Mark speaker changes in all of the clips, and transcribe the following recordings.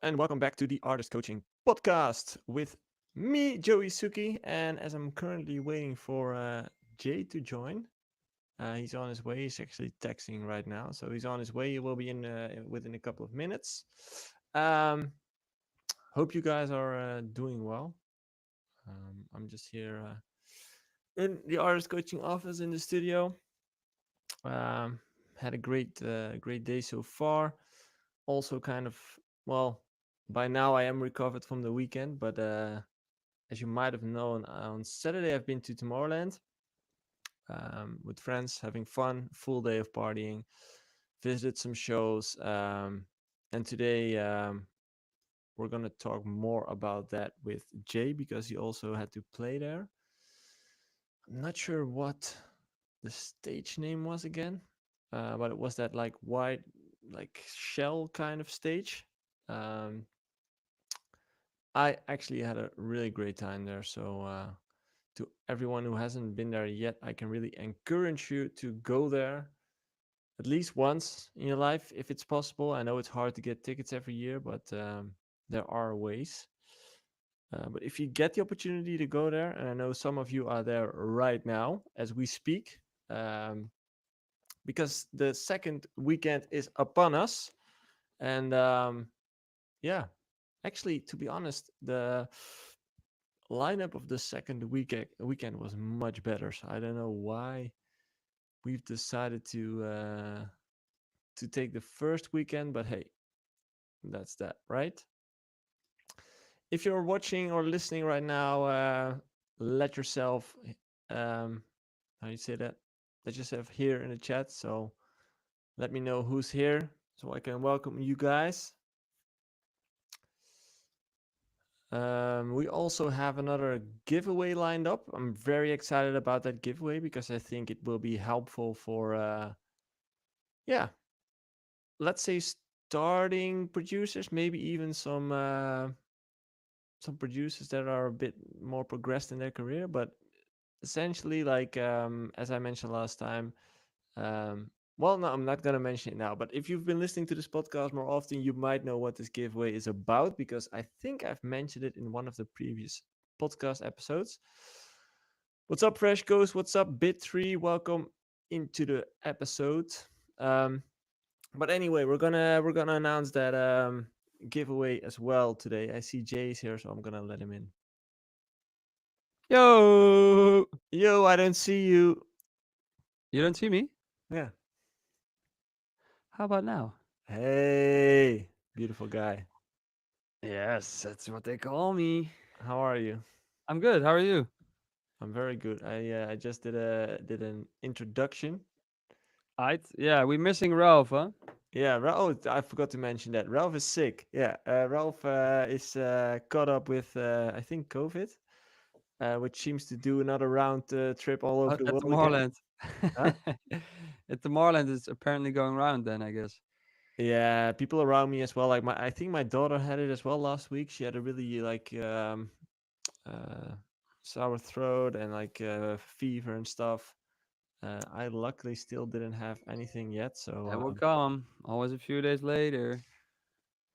Speaker 1: and welcome back to the Artist Coaching Podcast with me, JoeySuki. And as I'm currently waiting for Jay to join, he's on his way. He's actually texting right now, so he's on his way. He will be in within a couple of minutes. Um, hope you guys are doing well. I'm just here in the Artist Coaching office in the studio. Um, had a great day so far. Also, kind of well, by now I am recovered from the weekend, but as you might have known, on Saturday I've been to Tomorrowland with friends, having fun, full day of partying, visited some shows, and today we're gonna talk more about that with Jay because he also had to play there. I'm not sure what the stage name was again, but it was that like white, like shell kind of stage. Um, I actually had a really great time there. So, to everyone who hasn't been there yet, I can really encourage you to go there at least once in your life if it's possible. I know it's hard to get tickets every year, but there are ways. But if you get the opportunity to go there, and I know some of you are there right now as we speak, um, because the second weekend is upon us, and yeah, actually, to be honest, the lineup of the second weekend was much better. So I don't know why we've decided to take the first weekend, but hey, that's that, right? If you're watching or listening right now, let yourself how you say that? Let yourself here in the chat. So let me know who's here so I can welcome you guys. We also have another giveaway lined up. I'm very excited about that giveaway because I think it will be helpful for, yeah, let's say starting producers, maybe even some producers that are a bit more progressed in their career. But essentially, like as I mentioned last time, um, well, no, I'm not gonna mention it now. But if you've been listening to this podcast more often, you might know what this giveaway is about because I think I've mentioned it in one of the previous podcast episodes. What's up, Fresh Ghost? What's up, Bit3? Welcome into the episode. Um, but anyway, we're gonna announce that giveaway as well today. I see Jay's here, so I'm gonna let him in.
Speaker 2: Yo!
Speaker 1: Yo, I don't see you.
Speaker 2: You don't see me?
Speaker 1: Yeah.
Speaker 2: How about now?
Speaker 1: Hey, beautiful guy.
Speaker 2: Yes, that's what they call me.
Speaker 1: How are you?
Speaker 2: I'm good. How are you?
Speaker 1: I'm very good. I just did an introduction.
Speaker 2: Yeah, we're missing Ralph, huh?
Speaker 1: Yeah, oh, I forgot to mention that Ralph is sick. Yeah, Ralph is caught up with I think COVID, which seems to do another round trip all over the
Speaker 2: At
Speaker 1: world again.
Speaker 2: Tomorrowland.
Speaker 1: Huh?
Speaker 2: At Tomorrowland is apparently going round then, I guess.
Speaker 1: Yeah, people around me as well. Like I think my daughter had it as well last week. She had a really like uh, sour throat and like fever and stuff. I luckily still didn't have anything yet, so
Speaker 2: That will come. Always a few days later.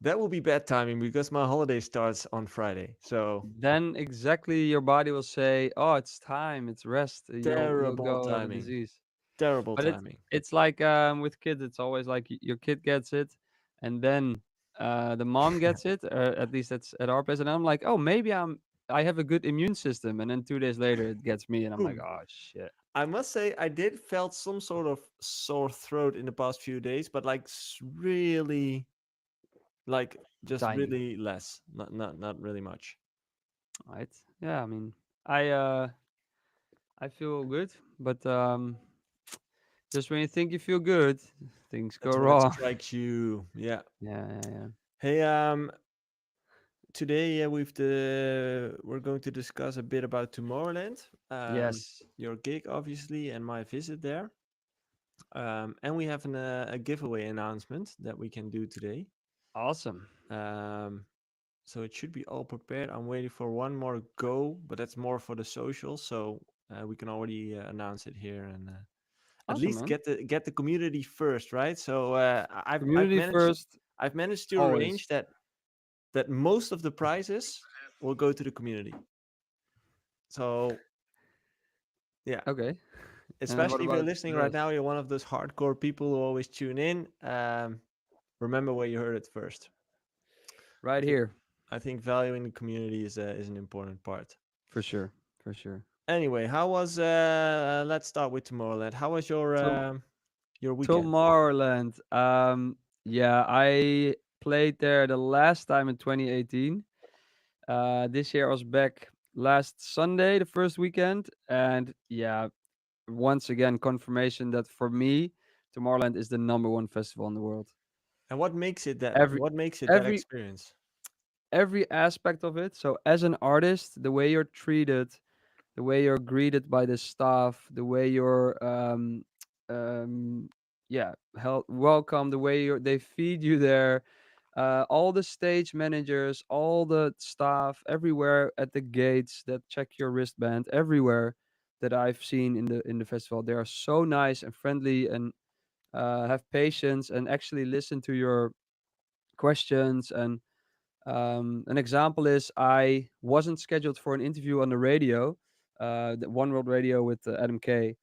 Speaker 1: that will be bad timing because my holiday starts on Friday. So
Speaker 2: Then exactly your body will say, "Oh, it's time. It's rest. You'll
Speaker 1: terrible
Speaker 2: go the
Speaker 1: timing.
Speaker 2: disease."
Speaker 1: Terrible
Speaker 2: But
Speaker 1: timing.
Speaker 2: it's like with kids, it's always like your kid gets it, and then the mom gets it. At least that's at our place, and I'm like, oh, maybe I have a good immune system, and then 2 days later it gets me, and I'm like,
Speaker 1: Boom.
Speaker 2: oh shit,
Speaker 1: I must say I did felt some sort of sore throat in the past few days, but like really like just
Speaker 2: tiny,
Speaker 1: really less. Not really much.
Speaker 2: right? Yeah, I mean, I uh I feel good, but just when you think you feel good, things go
Speaker 1: That's when it
Speaker 2: wrong.
Speaker 1: strikes you. Yeah.
Speaker 2: Yeah, yeah, yeah.
Speaker 1: Hey, today we're going to discuss a bit about Tomorrowland,
Speaker 2: Yes,
Speaker 1: your gig obviously, and my visit there. And we have a giveaway announcement that we can do today.
Speaker 2: awesome,
Speaker 1: Um, so it should be all prepared. I'm waiting for one more go, but that's more for the social. So we can already announce it here and at
Speaker 2: awesome,
Speaker 1: least
Speaker 2: man.
Speaker 1: get the community first, right? So I've
Speaker 2: Community
Speaker 1: managed
Speaker 2: first,
Speaker 1: I've managed to
Speaker 2: always.
Speaker 1: arrange that that most of the prizes will go to the community. So yeah,
Speaker 2: Okay. And what
Speaker 1: especially if you're
Speaker 2: about
Speaker 1: listening
Speaker 2: the
Speaker 1: right
Speaker 2: rest?
Speaker 1: now, you're one of those hardcore people who always tune in. Remember where you heard it first. I
Speaker 2: Right
Speaker 1: think
Speaker 2: here,
Speaker 1: I think valuing the community is an important part.
Speaker 2: for sure, for sure.
Speaker 1: Anyway, how was let's start with Tomorrowland. How was
Speaker 2: Tom-
Speaker 1: your weekend?
Speaker 2: Tomorrowland. Yeah, I played there the last time in 2018. This year I was back last Sunday, the first weekend, and yeah, once again confirmation that for me, Tomorrowland is the number one festival in the world.
Speaker 1: And what makes it that
Speaker 2: Every
Speaker 1: what makes it that
Speaker 2: every
Speaker 1: experience?
Speaker 2: every aspect of it. So as an artist, the way you're treated, the way you're greeted by the staff, the way you're um yeah, welcome, the way they feed you there, all the stage managers, all the staff everywhere at the gates that check your wristband, everywhere that I've seen in the festival, they are so nice and friendly and have patience and actually listen to your questions. And an example is I wasn't scheduled for an interview on the radio, the One World Radio with Adam K.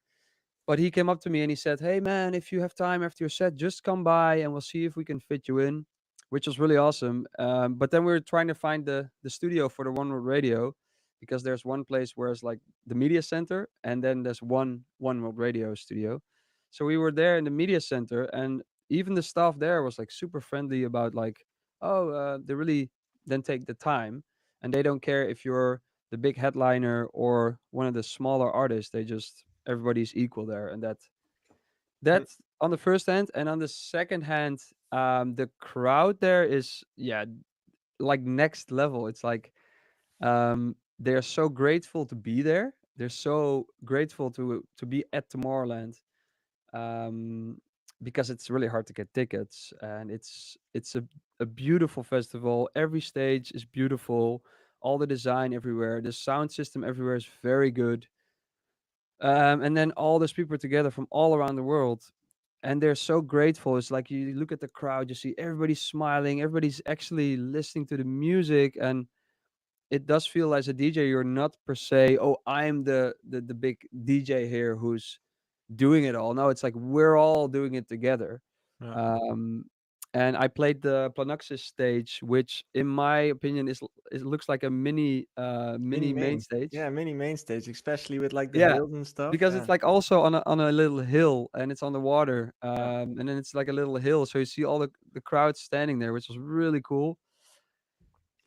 Speaker 2: But he came up to me and he said, "Hey man, if you have time after your set, just come by and we'll see if we can fit you in," which was really awesome. But then we were trying to find the studio for the One World Radio because there's one place where it's like the media center, and then there's One World Radio studio. So we were there in the media center, and even the staff there was like super friendly about like, oh, they really then take the time, and they don't care if you're the big headliner or one of the smaller artists. They just everybody's equal there, and
Speaker 1: Mm,
Speaker 2: that's on the first hand. And on the second hand, the crowd there is, yeah, like next level. It's like they're so grateful to be there. They're so grateful to be at Tomorrowland, um, because it's really hard to get tickets, and it's a beautiful festival. Every stage is beautiful. All the design everywhere, the sound system everywhere is very good. And then all those people are together from all around the world, and they're so grateful. It's like you look at the crowd, you see everybody smiling, everybody's actually listening to the music, and it does feel as a DJ you're not per se, oh, I'm the big DJ here who's doing it all. No, it's like we're all doing it together.
Speaker 1: yeah.
Speaker 2: um and I played the Planaxis stage, which in my opinion is it looks like a
Speaker 1: Mini
Speaker 2: mini main
Speaker 1: main.
Speaker 2: stage.
Speaker 1: Yeah, mini main stage, especially with like the
Speaker 2: Yeah,
Speaker 1: hills and stuff.
Speaker 2: because
Speaker 1: Yeah.
Speaker 2: it's like also on a little hill and it's on the water,
Speaker 1: Yeah.
Speaker 2: and then it's like a little hill, so you see all the crowd standing there, which was really cool.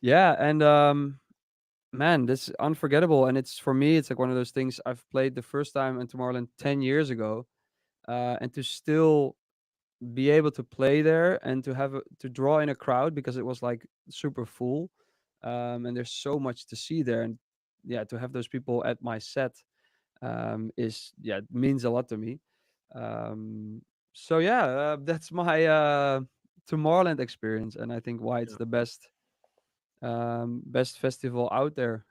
Speaker 2: Yeah, and man, this is unforgettable, and it's for me, it's like one of those things I've played the first time in Tomorrowland 10 years ago, and to still be able to play there and to to draw in a crowd because it was like super full, and there's so much to see there, and yeah, to have those people at my set is yeah means a lot to me. Um, so yeah, that's my Tomorrowland experience, and I think why it's
Speaker 1: Yeah.
Speaker 2: the best festival out there.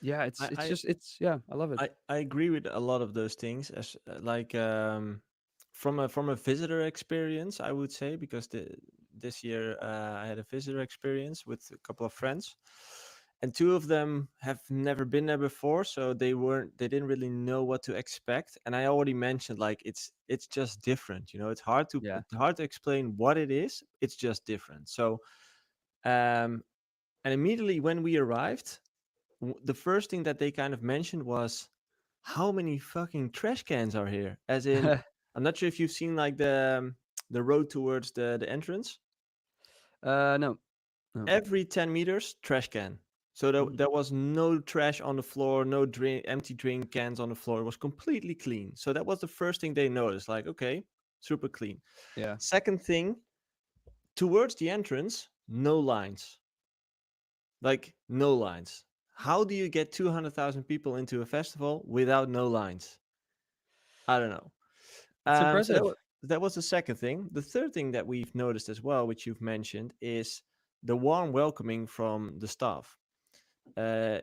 Speaker 2: Yeah,
Speaker 1: I,
Speaker 2: it's
Speaker 1: I
Speaker 2: just it's yeah, I love it.
Speaker 1: I agree with a lot of those things as like from a visitor experience, I would say, because this year I had a visitor experience with a couple of friends, and two of them have never been there before, so they didn't really know what to expect. And I already mentioned like it's just different, you know.
Speaker 2: Yeah.
Speaker 1: It's hard to explain what it is. It's just different. So um and immediately when we arrived, the first thing that they kind of mentioned was how many fucking trash cans are here? As in, I'm not sure if you've seen like the road towards the entrance.
Speaker 2: No, no.
Speaker 1: Every 10 meters, trash can. So
Speaker 2: Mm,
Speaker 1: there was no trash on the floor, no empty drink cans on the floor. It was completely clean. So that was the first thing they noticed. Like, okay, super clean.
Speaker 2: yeah.
Speaker 1: Second thing, towards the entrance, no lines. Like, no lines. How do you get 200,000 people into a festival without no lines? I don't know.
Speaker 2: It's
Speaker 1: So
Speaker 2: impressive.
Speaker 1: that was the second thing. The third thing that we've noticed as well, which you've mentioned, is the warm welcoming from the staff.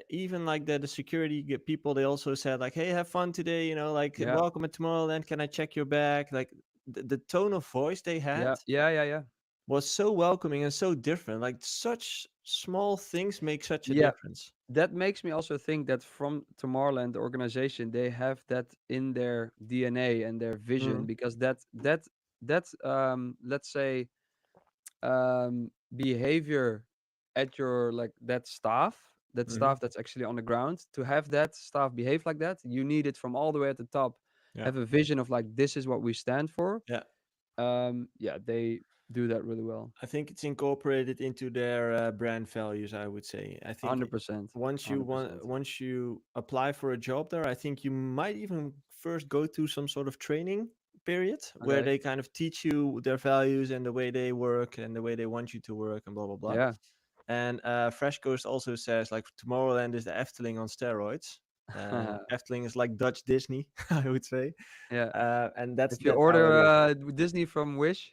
Speaker 1: Even like the security people, they also said like, "Hey, have fun today," you know, like
Speaker 2: Yeah.
Speaker 1: "Welcome at Tomorrowland. Can I check your bag?" Like the tone of voice they had
Speaker 2: Yeah. Yeah. Yeah. Yeah.
Speaker 1: was so welcoming and so different. Like such small things make such a
Speaker 2: Yeah,
Speaker 1: difference.
Speaker 2: that makes me also think that from Tomorrowland, the organization, they have that in their DNA and their vision,
Speaker 1: Mm,
Speaker 2: because that let's say behavior at your, like, that
Speaker 1: mm,
Speaker 2: staff that's actually on the ground, to have that staff behave like that, you need it from all the way at the top,
Speaker 1: yeah,
Speaker 2: have a vision of like, this is what we stand for.
Speaker 1: yeah.
Speaker 2: Yeah, they do that really well.
Speaker 1: I think it's incorporated into their brand values. I would say. I think
Speaker 2: 100%.
Speaker 1: once you apply for a job there, I think you might even first go through some sort of training period where
Speaker 2: Okay.
Speaker 1: they kind of teach you their values and the way they work and the way they want you to work and blah blah blah.
Speaker 2: Yeah.
Speaker 1: And Fresh Coast also says like Tomorrowland is the Efteling on steroids. Efteling is like Dutch Disney, I would say,
Speaker 2: Yeah.
Speaker 1: and that's
Speaker 2: If you
Speaker 1: how it
Speaker 2: order
Speaker 1: is.
Speaker 2: Disney from Wish.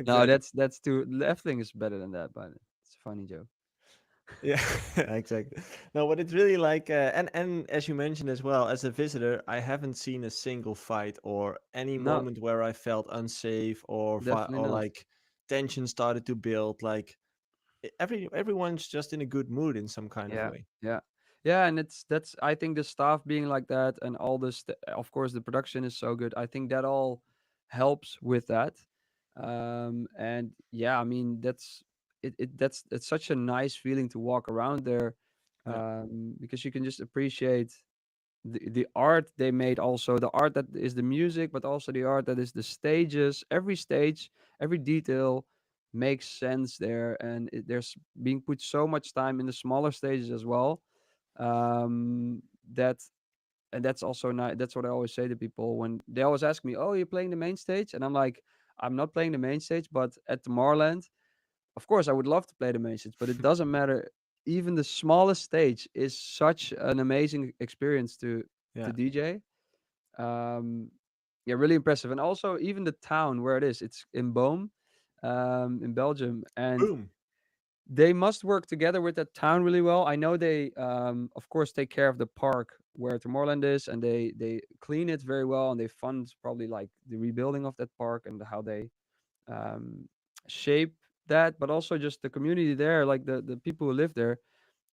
Speaker 2: No,
Speaker 1: Exactly.
Speaker 2: that's too. Efteling is better than that, but it's a funny joke.
Speaker 1: Yeah, exactly. No, but it's really like, and as you mentioned as well, as a visitor, I haven't seen a single fight or any
Speaker 2: No,
Speaker 1: moment where I felt unsafe or
Speaker 2: definitely
Speaker 1: or
Speaker 2: not.
Speaker 1: like tension started to build. Like everyone's just in a good mood in some kind of
Speaker 2: Yeah,
Speaker 1: way.
Speaker 2: yeah, yeah, and that's, I think, the staff being like that, and all this. Of course, the production is so good. I think that all helps with that. And yeah, I mean, it's such a nice feeling to walk around there,
Speaker 1: Yeah,
Speaker 2: because you can just appreciate the art they made, also the art that is the music, but also the art that is the stages. Every stage, every detail makes sense there, and there's being put so much time in the smaller stages as well. That And that's also nice. That's what I always say to people when they always ask me, "Oh, you're playing the main stage?" And I'm like, "I'm not playing the main stage, but at Tomorrowland, of course, I would love to play the main stage, but it doesn't matter. Even the smallest stage is such an amazing experience
Speaker 1: yeah.
Speaker 2: to DJ. Um, yeah, really impressive. And also, even the town where it is, it's in Boom, in Belgium, and
Speaker 1: Boom.
Speaker 2: they must work together with that town really well. I know they, of course, take care of the park where Tomorrowland is, and they clean it very well, and they fund probably like the rebuilding of that park and how they um, shape that, but also just the community there, like the people who live there.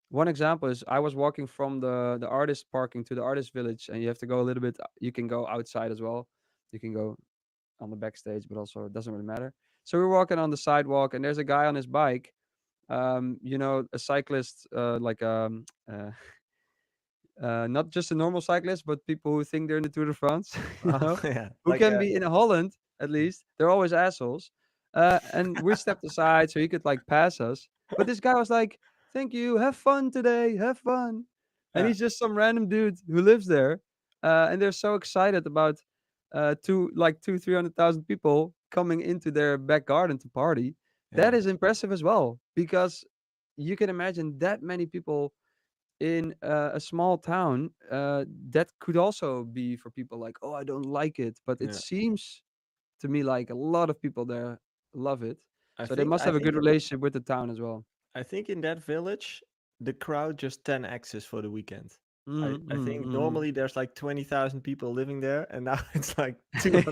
Speaker 2: One example is I was walking from the artist parking to the artist village, and you have to go a little bit. You can go outside as well. You can go on the backstage, but also it doesn't really matter. So we're walking on the sidewalk, and there's a guy on his bike. A cyclist, not just a normal cyclist, but people who think they're in the Tour de France,
Speaker 1: Yeah,
Speaker 2: who
Speaker 1: like
Speaker 2: can be in Holland at least. They're always assholes. And we stepped aside so he could like pass us. But this guy was like, "Thank you, have fun today, have fun." And
Speaker 1: yeah,
Speaker 2: he's just some random dude who lives there, and they're so excited about two 300,000 people coming into their back garden to party. That
Speaker 1: yeah,
Speaker 2: is impressive as well, because you can imagine that many people in a small town, that could also be for people like, "Oh, I don't like it," but it
Speaker 1: yeah.
Speaker 2: seems to me like a lot of people there love it.
Speaker 1: I
Speaker 2: So they
Speaker 1: think
Speaker 2: must
Speaker 1: I
Speaker 2: have a
Speaker 1: think
Speaker 2: good relationship with the town as well.
Speaker 1: I think in that village, the crowd just 10x's for the weekend.
Speaker 2: Mm,
Speaker 1: I
Speaker 2: mm,
Speaker 1: think
Speaker 2: mm.
Speaker 1: normally there's like 20,000 people living there, and now it's like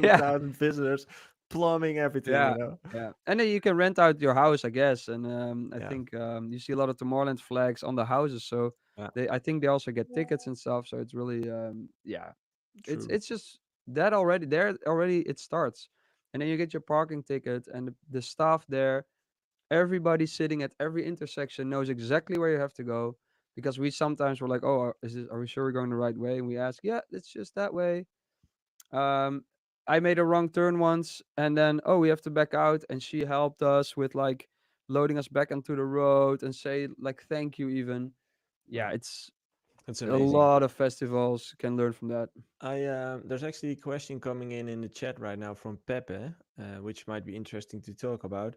Speaker 2: Yeah,
Speaker 1: 200,000 visitors plumbing everything,
Speaker 2: yeah, yeah. And then you can rent out your house, I guess. And I
Speaker 1: Yeah,
Speaker 2: think you see a lot of Tomorrowland flags on the houses, so
Speaker 1: yeah,
Speaker 2: I think they also get tickets and stuff. So it's really, yeah,
Speaker 1: true.
Speaker 2: it's just that already there already it starts, and then you get your parking ticket, and the staff there, everybody sitting at every intersection knows exactly where you have to go, because we sometimes were like, "Oh, are we sure we're going the right way?" And we ask, "Yeah, it's just that way." um I made a wrong turn once, and then, oh, we have to back out, and she helped us with like loading us back onto the road and say like thank you even. Yeah,
Speaker 1: Yeah,
Speaker 2: it's
Speaker 1: that's
Speaker 2: a
Speaker 1: amazing.
Speaker 2: lot of festivals can learn from that.
Speaker 1: I There's actually a question coming in the chat right now from Pepe, which might be interesting to talk about.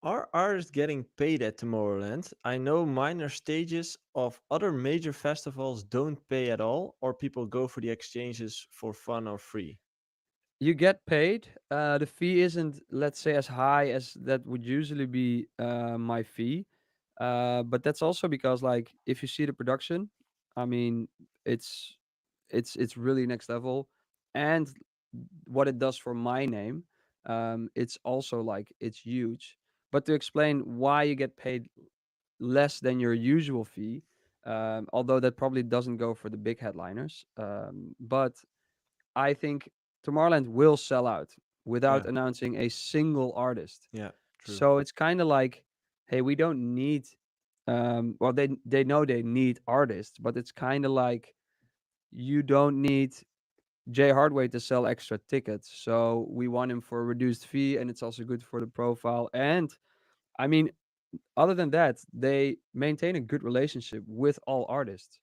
Speaker 1: Are artists getting paid at Tomorrowland? I know minor stages of other major festivals don't pay at all, or people go for the exchanges for fun or free.
Speaker 2: You get paid. The fee isn't, let's say, as high as that would usually be my fee. But that's also because, like, if you see the production, I mean, it's it's really next level, and what it does for my name. it's also like it's huge. But to explain why you get paid less than your usual fee, although that probably doesn't go for the big headliners, but I think Tomorrowland will sell out without
Speaker 1: Yeah.
Speaker 2: announcing a single artist.
Speaker 1: Yeah. True.
Speaker 2: So it's kind of like, hey, we don't need. Well, they know they need artists, but it's kind of like you don't need Hardway to sell extra tickets. So we want him for a reduced fee, and it's also good for the profile. And I mean, other than that, they maintain a good relationship with all artists.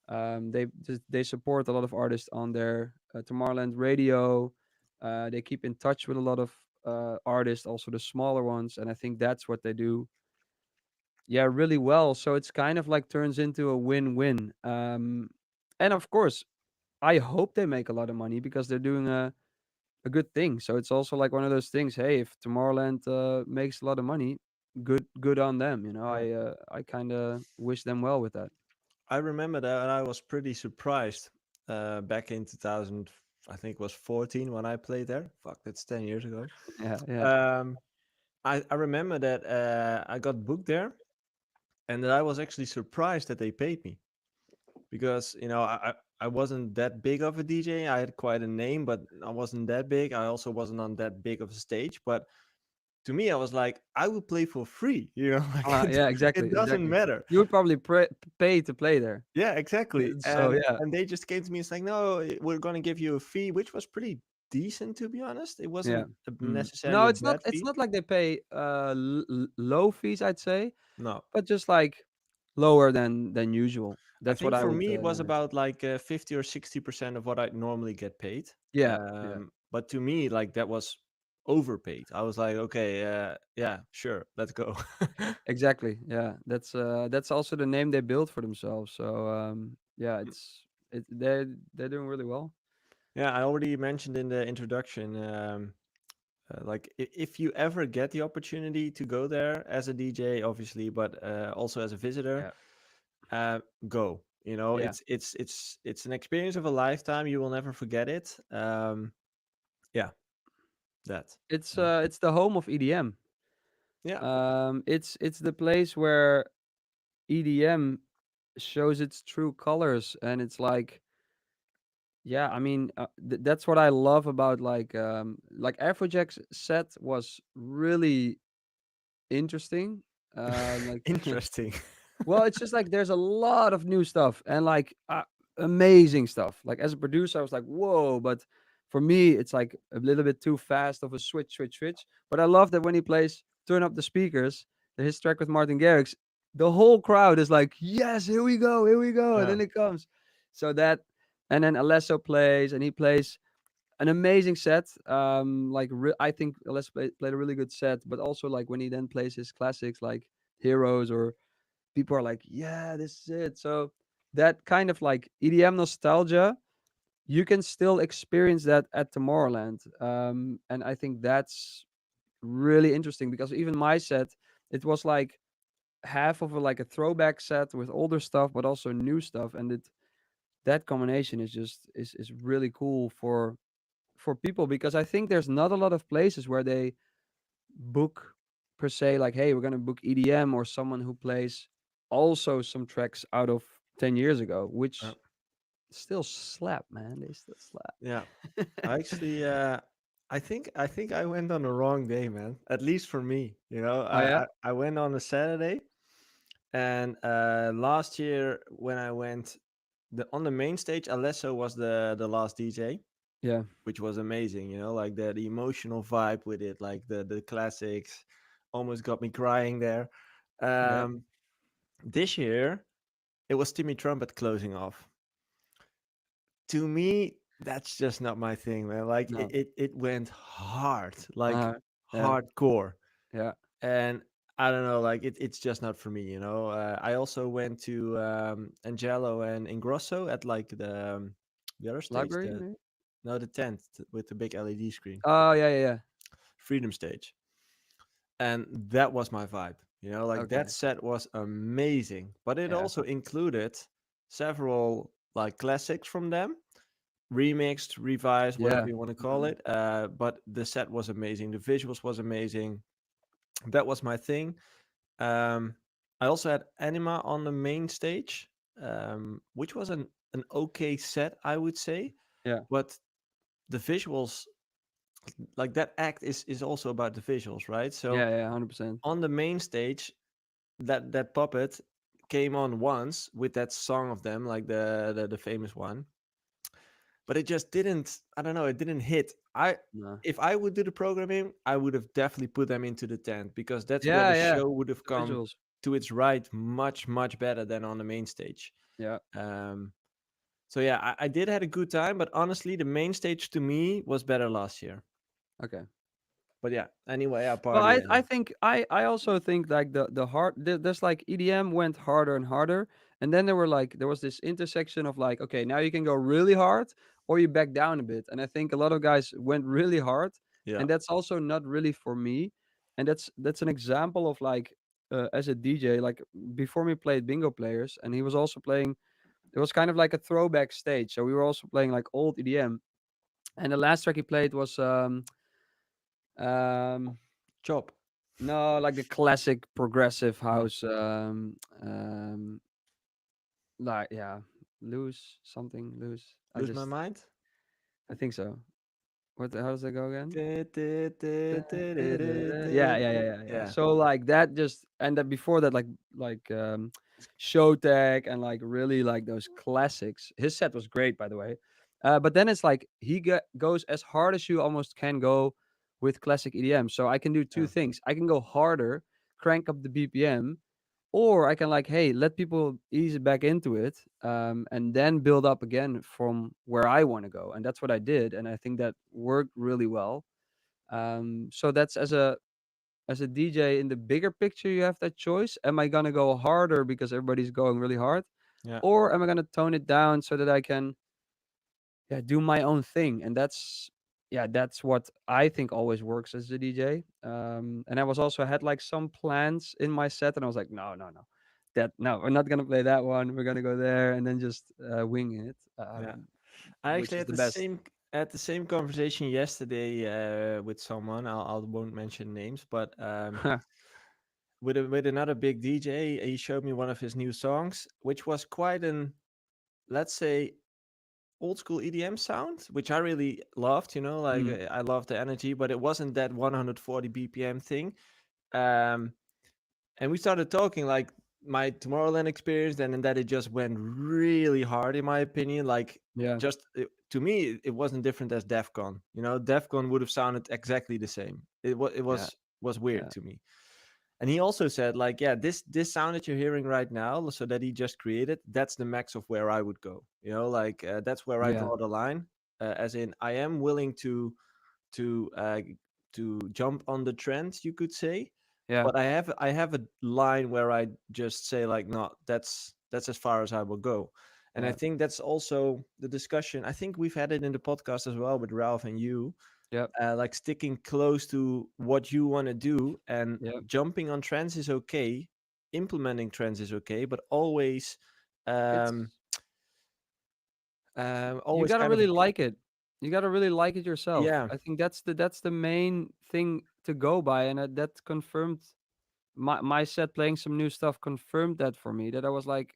Speaker 2: They support a lot of artists on their Tomorrowland radio. They keep in touch with a lot of artists, also the smaller ones, and I think that's what they do. Yeah, really well. So it's kind of like turns into a win-win. And of course, I hope they make a lot of money because they're doing a good thing. So it's also like one of those things. Hey, if Tomorrowland makes a lot of money, good on them.
Speaker 1: Yeah.
Speaker 2: I kind of wish them well with that.
Speaker 1: I remember that, and I was pretty surprised back in 2000. I think it was 14 when I played there. Fuck, that's 10 years ago.
Speaker 2: Yeah, yeah,
Speaker 1: Um, I remember that I got booked there, and that I was actually surprised that they paid me because I wasn't that big of a DJ. I had quite a name, but I wasn't that big. I also wasn't on that big of a stage. But to me, I was like, I will play for free. Like
Speaker 2: yeah, exactly,
Speaker 1: it doesn't
Speaker 2: exactly.
Speaker 1: matter.
Speaker 2: You would probably pay to play there.
Speaker 1: Yeah, exactly.
Speaker 2: So
Speaker 1: And
Speaker 2: yeah,
Speaker 1: and they just came to me. It's like, no, we're gonna give you a fee, which was pretty decent to be honest. It
Speaker 2: yeah.
Speaker 1: wasn't
Speaker 2: No,
Speaker 1: necessarily a
Speaker 2: it's not.
Speaker 1: bad
Speaker 2: It's
Speaker 1: fee.
Speaker 2: not like they pay low fees, I'd say,
Speaker 1: No,
Speaker 2: but just like lower than usual.
Speaker 1: I
Speaker 2: That's what
Speaker 1: think
Speaker 2: I
Speaker 1: for
Speaker 2: would
Speaker 1: me it was
Speaker 2: manage.
Speaker 1: about like 50 or 60% of what I normally get paid.
Speaker 2: Yeah, yeah.
Speaker 1: But to me, like that was overpaid. I was like, okay, yeah, sure, let's go.
Speaker 2: Exactly. Yeah, that's also the name they built for themselves. So yeah, they're doing really well.
Speaker 1: Yeah, I already mentioned in the introduction. Like if you ever get the opportunity to go there as a DJ, obviously, but also as a visitor,
Speaker 2: Yeah,
Speaker 1: uh, go.
Speaker 2: yeah.
Speaker 1: It's an experience of a lifetime. You will never forget it. Yeah, that.
Speaker 2: It's the home of EDM.
Speaker 1: Yeah,
Speaker 2: It's the place where EDM shows its true colors, and it's like, yeah, I mean, that's what I love about like Afrojack's set was really interesting. Like
Speaker 1: interesting.
Speaker 2: Well, it's just like there's a lot of new stuff and like amazing stuff. Like as a producer, I was like, whoa. But for me, it's like a little bit too fast of a switch. But I love that when he plays Turn Up the Speakers, his track with Martin Garrix, the whole crowd is like, yes, here we go. And
Speaker 1: Yeah.
Speaker 2: then it comes. So that, and then Alesso plays and he plays an amazing set. I think Alesso played a really good set, but also like when he then plays his classics like Heroes or people are like, yeah, this is it. So that kind of like EDM nostalgia, you can still experience that at Tomorrowland. And I think that's really interesting because even my set, it was like half of like a throwback set with older stuff, but also new stuff. And that combination is just is really cool for people because I think there's not a lot of places where they book per se like, hey, we're gonna book EDM or someone who plays also some tracks out of 10 years ago,
Speaker 1: uh,
Speaker 2: which still slap, man. They still slap.
Speaker 1: yeah. I actually, I think I went on the wrong day, man. At least for me,
Speaker 2: Oh yeah,
Speaker 1: I went on a Saturday, and last year when I went, on the main stage, Alesso was the last DJ,
Speaker 2: yeah,
Speaker 1: which was amazing. Like the emotional vibe with it, like the classics, almost got me crying there.
Speaker 2: yeah.
Speaker 1: Um, this year it was Timmy Trumpet closing off. To me, that's just not my thing, man. Like
Speaker 2: No,
Speaker 1: it went hard, like
Speaker 2: uh, yeah,
Speaker 1: hardcore,
Speaker 2: yeah,
Speaker 1: and I don't know, like it's just not for me. I also went to Angelo and Ingrosso at like the other stage,
Speaker 2: library
Speaker 1: the
Speaker 2: maybe.
Speaker 1: no the tent with the big LED screen,
Speaker 2: Oh yeah, yeah, yeah.
Speaker 1: Freedom Stage, and that was my vibe. Like that
Speaker 2: Okay,
Speaker 1: set was amazing, but it
Speaker 2: yeah,
Speaker 1: also included several like classics from them, remixed, revised, whatever
Speaker 2: Yeah.
Speaker 1: you want to call
Speaker 2: Mhm.
Speaker 1: it. But the set was amazing. The visuals was amazing. That was my thing. Um, I also had Anima on the main stage, which was an okay set, I would say.
Speaker 2: Yeah.
Speaker 1: But the visuals, like that act is also about the visuals, right? So
Speaker 2: Yeah. Yeah. 100%.
Speaker 1: on the main stage, that puppet came on once with that song of them, like the famous one, but it just didn't. I don't know. It didn't hit.
Speaker 2: No.
Speaker 1: If I would do the programming, I would have definitely put them into the tent because that's where
Speaker 2: Yeah.
Speaker 1: the
Speaker 2: Yeah.
Speaker 1: show would have
Speaker 2: The
Speaker 1: come
Speaker 2: visuals.
Speaker 1: to its right much better than on the main stage.
Speaker 2: Yeah.
Speaker 1: Um, so yeah, I did had a good time, but honestly, the main stage to me was better last year.
Speaker 2: Okay.
Speaker 1: But yeah, anyway, I
Speaker 2: Well,
Speaker 1: party
Speaker 2: I
Speaker 1: and
Speaker 2: think I also think like the hard there's like EDM went harder and harder, and then there was this intersection of like, okay, now you can go really hard or you back down a bit, and I think a lot of guys went really hard,
Speaker 1: yeah,
Speaker 2: and that's also not really for me, and that's an example of like as a DJ, like before me played bingo players, and he was also playing. It was kind of like a throwback stage, so we were also playing like old EDM, and the last track he played was um
Speaker 1: chop.
Speaker 2: no, like the classic progressive
Speaker 1: Mm.
Speaker 2: house, like yeah, lose something, lose.
Speaker 1: Lose my mind.
Speaker 2: I think so. How does that go again?
Speaker 1: Du- du- du- du- du- du-
Speaker 2: Yeah,
Speaker 1: du-
Speaker 2: yeah, yeah,
Speaker 1: du.
Speaker 2: yeah, yeah.
Speaker 1: Yeah,
Speaker 2: So like that just and then before that, like Showtech and like really like those classics. His set was great, by the way. But then it's like goes as hard as you almost can go with classic EDM. So I can do two
Speaker 1: yeah,
Speaker 2: things. I can go harder, crank up the BPM, or I can like, hey, let people ease back into it, and then build up again from where I want to go. And that's what I did, and I think that worked really well. So that's as a DJ in the bigger picture, you have that choice. Am I gonna go harder because everybody's going really hard,
Speaker 1: yeah,
Speaker 2: or am I gonna tone it down so that I can yeah do my own thing? And that's what I think always works as a DJ. And I was also had like some plans in my set, and I was like, no, no, no, that no, we're not gonna play that one. We're gonna go there and then just wing it,
Speaker 1: yeah. I
Speaker 2: which
Speaker 1: actually
Speaker 2: is
Speaker 1: had
Speaker 2: the
Speaker 1: the
Speaker 2: best.
Speaker 1: same conversation yesterday with someone. I won't mention names, but with another big DJ. He showed me one of his new songs, which was quite an, let's say, old school EDM sound, which I really loved. You know, like
Speaker 2: Mm,
Speaker 1: I loved the energy, but it wasn't that 140 BPM thing. Um, and we started talking like my Tomorrowland experience, and that it just went really hard, in my opinion. Like,
Speaker 2: yeah,
Speaker 1: to me, it wasn't different as DefCon. You know, DefCon would have sounded exactly the same. It
Speaker 2: yeah,
Speaker 1: was weird
Speaker 2: yeah,
Speaker 1: to me. And he also said, like, yeah, this sound that you're hearing right now, so that he just created, that's the max of where I would go. You know, like that's where I
Speaker 2: yeah,
Speaker 1: draw the line. As in, I am willing to jump on the trend, you could say,
Speaker 2: yeah,
Speaker 1: but I have a line where I just say like, no, that's as far as I will go. And I
Speaker 2: yeah,
Speaker 1: think that's also the discussion. I think we've had it in the podcast as well with Ralph and you,
Speaker 2: yeah,
Speaker 1: like sticking close to what you want to do, and
Speaker 2: yeah.
Speaker 1: jumping on trends is okay, implementing trends is okay, but always um
Speaker 2: It's you
Speaker 1: always
Speaker 2: gotta
Speaker 1: kind of
Speaker 2: really like it. You gotta really like it yourself.
Speaker 1: yeah,
Speaker 2: I think that's the main thing to go by, and that confirmed my set playing some new stuff confirmed that for me. That I was like,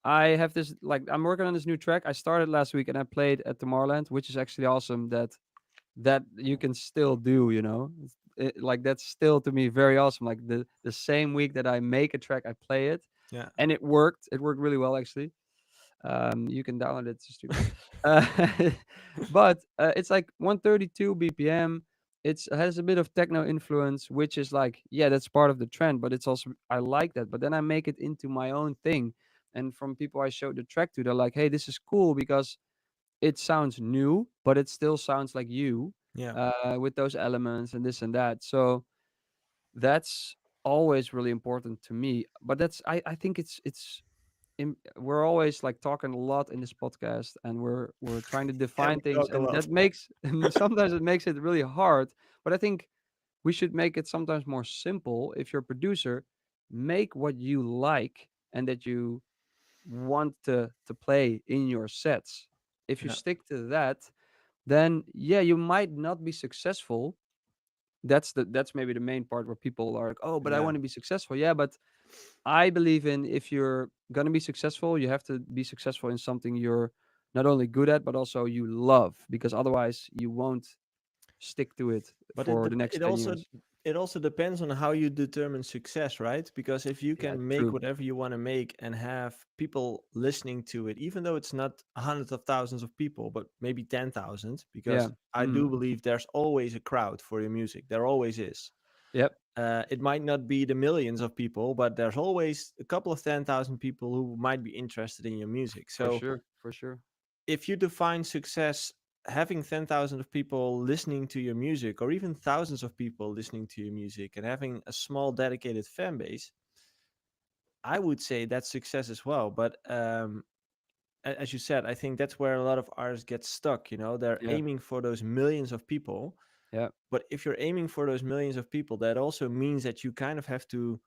Speaker 2: I have this like I'm working on this new track. I started last week and I played at Tomorrowland, which is actually awesome. That you can still do, like that's still to me very awesome. Like the same week that I make a track, I play it,
Speaker 1: yeah,
Speaker 2: and it worked. It worked really well actually. You can download it to stream it. Uh, but it's like 132 BPM. It has a bit of techno influence, which is like, yeah, that's part of the trend, but it's also, I like that. But then I make it into my own thing. And from people I showed the track to, they're like, hey, this is cool because it sounds new, but it still sounds like you
Speaker 1: yeah,
Speaker 2: with those elements and this and that. So that's always really important to me. But I think we're always like talking a lot in this podcast, and we're trying to
Speaker 1: yeah,
Speaker 2: define
Speaker 1: we
Speaker 2: things,
Speaker 1: talk a
Speaker 2: and
Speaker 1: lot.
Speaker 2: that makes sometimes it makes it really hard. But I think we should make it sometimes more simple. If you're a producer, make what you like and that you want to play in your sets. if you
Speaker 1: Yeah.
Speaker 2: stick to that, then yeah, you might not be successful. That's maybe the main part where people are like, oh, but I
Speaker 1: Yeah.
Speaker 2: want to be successful. Yeah, but I believe in, if you're gonna be successful, you have to be successful in something you're not only good at but also you love, because otherwise you won't stick to it
Speaker 1: But
Speaker 2: for the next 10 years.
Speaker 1: it also depends on how you determine success, right? Because if you
Speaker 2: Yeah,
Speaker 1: can make
Speaker 2: true.
Speaker 1: whatever you want to make and have people listening to it, even though it's not hundreds of thousands of people, but maybe 10,000,
Speaker 2: Yeah.
Speaker 1: because I
Speaker 2: Mm.
Speaker 1: do believe there's always a crowd for your music. There always is.
Speaker 2: Yep.
Speaker 1: It might not be the millions of people, but there's always a couple of 10,000 people who might be interested in your music.
Speaker 2: For
Speaker 1: So
Speaker 2: sure. For sure.
Speaker 1: if you define success having 10,000 of people listening to your music, or even thousands of people listening to your music, and having a small dedicated fan base, I would say that's success as well. But as you said, I think that's where a lot of artists get stuck. They're
Speaker 2: Yeah.
Speaker 1: aiming for those millions of people.
Speaker 2: Yeah.
Speaker 1: But if you're aiming for those millions of people, that also means that you kind of have to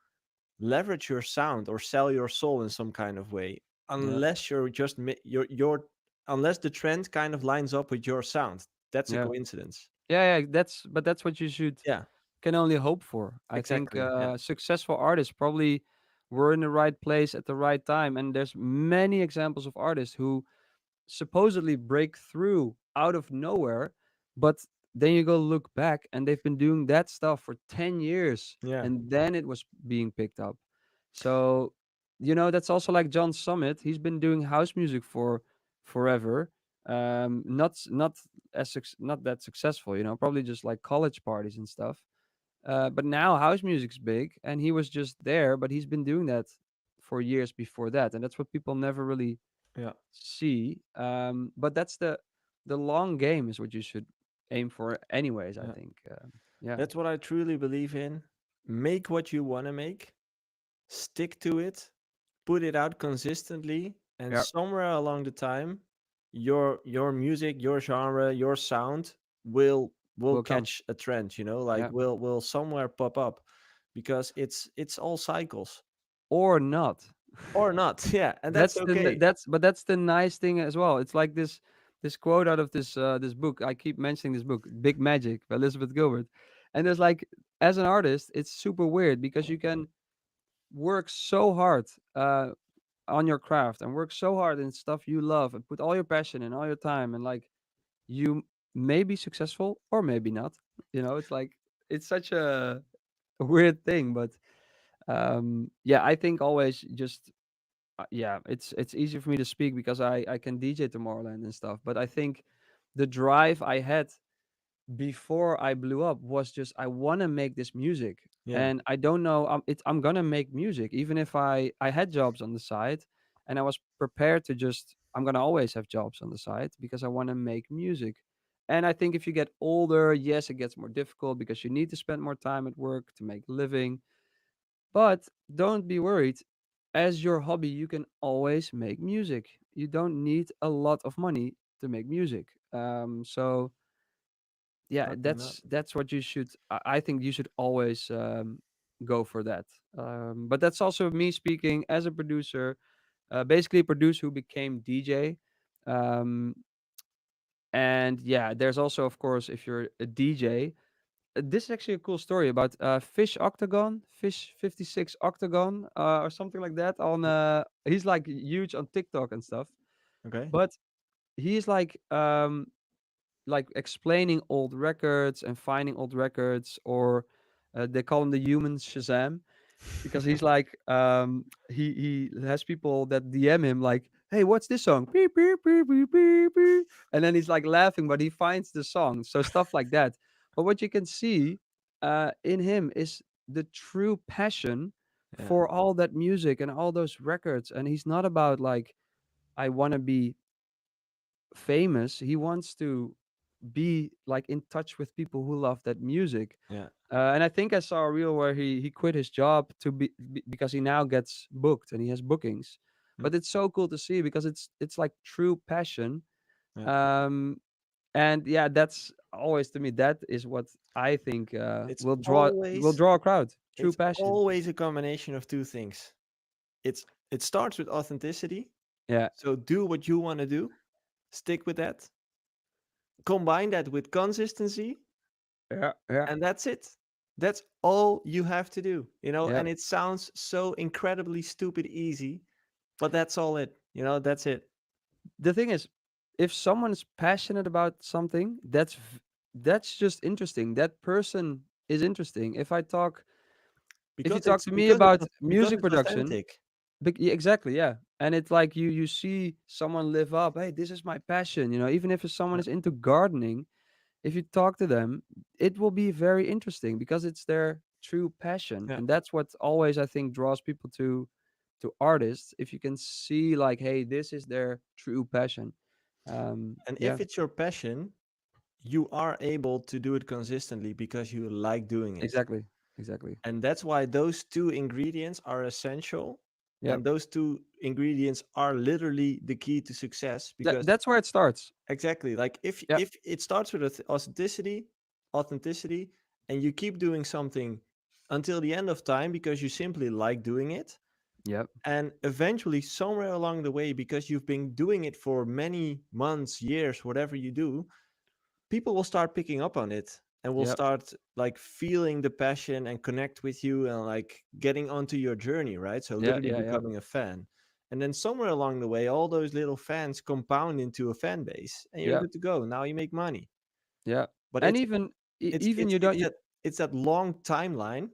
Speaker 1: leverage your sound or sell your soul in some kind of way,
Speaker 2: Yeah.
Speaker 1: unless you're just your unless the trend kind of lines up with your sound. That's a
Speaker 2: Yeah.
Speaker 1: coincidence.
Speaker 2: Yeah. That's what you should
Speaker 1: Yeah,
Speaker 2: can only hope for. I think
Speaker 1: exactly. Yeah,
Speaker 2: successful artists probably were in the right place at the right time, and there's many examples of artists who supposedly break through out of nowhere, but then you go look back and they've been doing that stuff for 10 years
Speaker 1: yeah,
Speaker 2: and then it was being picked up. So, that's also like John Summit. He's been doing house music for forever. Not that successful, probably just like college parties and stuff. But now house music's big and he was just there, but he's been doing that for years before that. And that's what people never really
Speaker 1: yeah,
Speaker 2: see. But that's the long game is what you should aim for, anyways. I
Speaker 1: yeah.
Speaker 2: think. Yeah,
Speaker 1: That's what I truly believe in. Make what you want to make, stick to it, put it out consistently, and
Speaker 2: yeah,
Speaker 1: somewhere along the time, your music, your genre, your sound will
Speaker 2: will come.
Speaker 1: catch a trend. Like
Speaker 2: Yeah,
Speaker 1: will somewhere pop up, because it's all cycles,
Speaker 2: or not.
Speaker 1: or not. Yeah, and that's okay.
Speaker 2: That's the nice thing as well. It's like this quote out of this book. I keep mentioning this book, Big Magic by Elizabeth Gilbert, and there's like, as an artist, it's super weird because you can work so hard. On your craft and work so hard in stuff you love and put all your passion and all your time, and like you may be successful or maybe not. It's like, it's such a weird thing, but yeah, I think always just yeah, it's easy for me to speak because I can DJ Tomorrowland and stuff, but I think the drive I had before I blew up was just, I want to make this music,
Speaker 1: Yeah,
Speaker 2: and I don't know, I'm gonna make music even if I had jobs on the side, and I was prepared to just, I'm gonna always have jobs on the side because I want to make music. And I think if you get older, yes, it gets more difficult because you need to spend more time at work to make a living, but don't be worried. As your hobby, you can always make music. You don't need a lot of money to make music. So yeah,
Speaker 1: okay, no,
Speaker 2: that's what you should. I think you should always go for that. But that's also me speaking as a producer, basically a producer who became DJ. Um, and yeah, there's also, of course, if you're a DJ, this is actually a cool story about Fish 56 Octagon, or something like that. On he's like huge on TikTok and stuff,
Speaker 1: okay.
Speaker 2: but he's like explaining old records and finding old records, or they call him the human Shazam, because he's like he has people that DM him like, "Hey, what's this song?" Beep, beep, beep, beep, beep, beep. And then he's like laughing, but he finds the song. So stuff like that. But what you can see in him is the true passion
Speaker 1: Yeah,
Speaker 2: for all that music and all those records. And he's not about like, I want to be famous. He wants to be like in touch with people who love that music.
Speaker 1: yeah,
Speaker 2: And I think I saw a reel where he quit his job because he now gets booked and he has bookings.
Speaker 1: mm,
Speaker 2: But it's so cool to see because it's like true passion.
Speaker 1: yeah.
Speaker 2: Um, and yeah, that's always, to me, that is what I think
Speaker 1: It's
Speaker 2: will
Speaker 1: always
Speaker 2: draw a crowd. True
Speaker 1: it's
Speaker 2: passion.
Speaker 1: always a combination of two things. It starts with authenticity.
Speaker 2: Yeah,
Speaker 1: So do what you want to do, stick with that, combine that with consistency,
Speaker 2: Yeah, yeah,
Speaker 1: and that's it. That's all you have to do,
Speaker 2: yeah.
Speaker 1: and it sounds so incredibly stupid easy, but that's all that's it.
Speaker 2: The thing is, if someone's passionate about something, that's just interesting. That person is interesting. If you
Speaker 1: Because
Speaker 2: talk
Speaker 1: it's
Speaker 2: to me
Speaker 1: because it's
Speaker 2: about
Speaker 1: because
Speaker 2: music
Speaker 1: it's
Speaker 2: production,
Speaker 1: authentic.
Speaker 2: yeah, exactly, yeah. And it's like you see someone live up. Hey, this is my passion. Even if someone
Speaker 1: Yeah.
Speaker 2: is into gardening, if you talk to them, it will be very interesting because it's their true passion,
Speaker 1: Yeah.
Speaker 2: and that's what always I think draws people to artists. If you can see like, hey, this is their true passion.
Speaker 1: And
Speaker 2: Yeah,
Speaker 1: if it's your passion, you are able to do it consistently because you like doing it.
Speaker 2: exactly, exactly.
Speaker 1: And that's why those two ingredients are essential.
Speaker 2: Yep.
Speaker 1: And those two ingredients are literally the key to success because
Speaker 2: That's where it starts.
Speaker 1: exactly, like if
Speaker 2: Yep.
Speaker 1: if it starts with authenticity, and you keep doing something until the end of time because you simply like doing it,
Speaker 2: Yep.
Speaker 1: and eventually somewhere along the way because you've been doing it for many months, years, whatever you do, people will start picking up on it and will
Speaker 2: Yep.
Speaker 1: start like feeling the passion and connect with you and like getting onto your journey, right? So
Speaker 2: Yeah.
Speaker 1: literally
Speaker 2: Yeah. Yeah.
Speaker 1: becoming a fan. And then somewhere along the way, all those little fans compound into a fan base and you're
Speaker 2: Yeah.
Speaker 1: good to go. Now you make money.
Speaker 2: Yeah.
Speaker 1: But
Speaker 2: And
Speaker 1: it's
Speaker 2: even
Speaker 1: it's
Speaker 2: even
Speaker 1: it's
Speaker 2: you don't.
Speaker 1: it's that it's that long timeline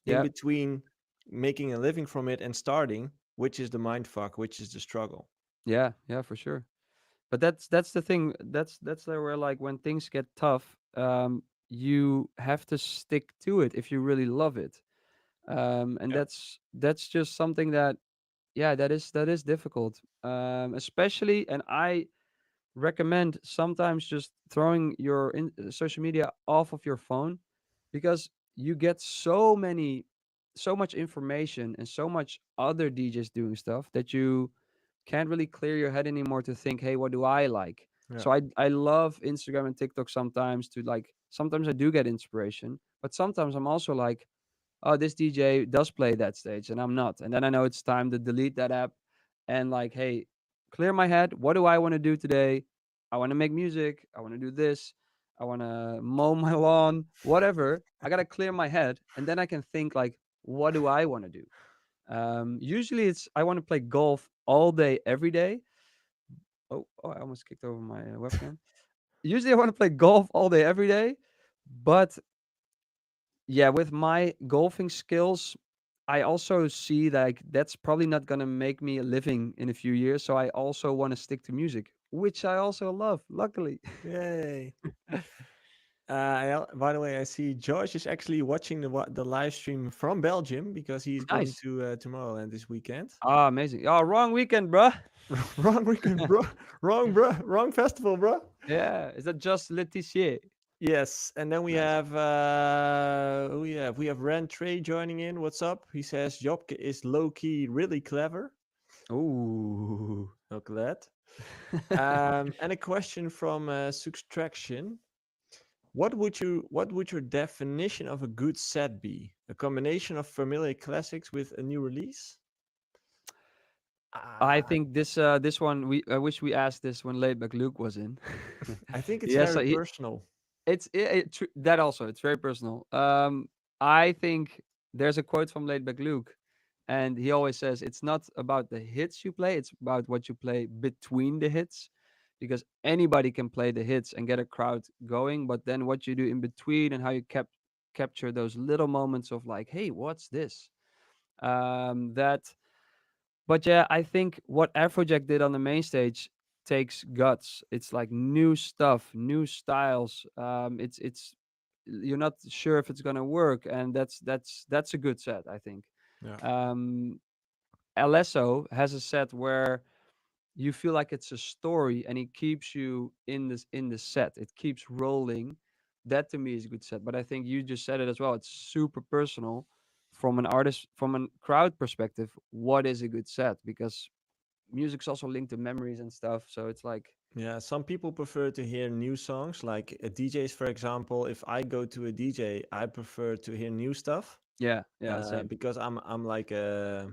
Speaker 1: in
Speaker 2: Yeah.
Speaker 1: between making a living from it and starting, which is the mind fuck, which is the struggle.
Speaker 2: Yeah. Yeah. For sure. But that's the thing. That's where like when things get tough, you have to stick to it if you really love it. And
Speaker 1: Yeah.
Speaker 2: that's just something that, yeah, that is difficult. Especially, and I recommend sometimes just throwing your social media off of your phone, because you get so much information and so much other DJs doing stuff that you can't really clear your head anymore to think, hey, what do I like?
Speaker 1: Yeah.
Speaker 2: So I love Instagram and TikTok sometimes to like, sometimes I do get inspiration, but sometimes I'm also like, oh, this DJ does play that stage and I'm not. And then I know it's time to delete that app and like, hey, clear my head. What do I want to do today? I want to make music. I want to do this. I want to mow my lawn, whatever. I got to clear my head. And then I can think like, what do I want to do? Usually it's, I want to play golf all day, every day. Oh, I almost kicked over my webcam. Usually I want to play golf all day, every day. But yeah, with my golfing skills, I also see like that's probably not gonna make me a living in a few years. So I also want to stick to music, which I also love, luckily.
Speaker 1: Yay. By the way, I see George is actually watching the live stream from Belgium because he's going
Speaker 2: Nice.
Speaker 1: to Tomorrowland this weekend.
Speaker 2: Ah, amazing. Oh, wrong weekend, bruh.
Speaker 1: Wrong weekend, bro. Wrong, bro. Wrong festival, bro.
Speaker 2: Yeah, is that just Letitia?
Speaker 1: Yes, and then we
Speaker 2: Nice.
Speaker 1: have who we have Ren Trey joining in. What's up? He says Jobke is low key really clever.
Speaker 2: Ooh.
Speaker 1: Look at that. And a question from Subtraction. What would your definition of a good set be? A combination of familiar classics with a new release?
Speaker 2: I
Speaker 1: Ah,
Speaker 2: think this one, we I wish we asked this when Laidback Luke was in.
Speaker 1: I think it's
Speaker 2: Yes,
Speaker 1: very personal.
Speaker 2: that also, it's very personal. I think there's a quote from Laidback Luke, and he always says it's not about the hits you play, it's about what you play between the hits, because anybody can play the hits and get a crowd going, but then what you do in between and how you capture those little moments of like, hey, what's this? That But yeah, I think what Afrojack did on the main stage takes guts. It's like new stuff, new styles. It's you're not sure if it's gonna work, and that's a good set, I think.
Speaker 1: Yeah.
Speaker 2: Um, Alesso has a set where you feel like it's a story, and it keeps you in the set. It keeps rolling. That to me is a good set. But I think you just said it as well. It's super personal from an artist, from a crowd perspective. What is a good set? Because music's also linked to memories and stuff. So it's like,
Speaker 1: Yeah, some people prefer to hear new songs, like DJs, for example. If I go to a DJ, I prefer to hear new stuff
Speaker 2: yeah, yeah, same.
Speaker 1: because I'm like a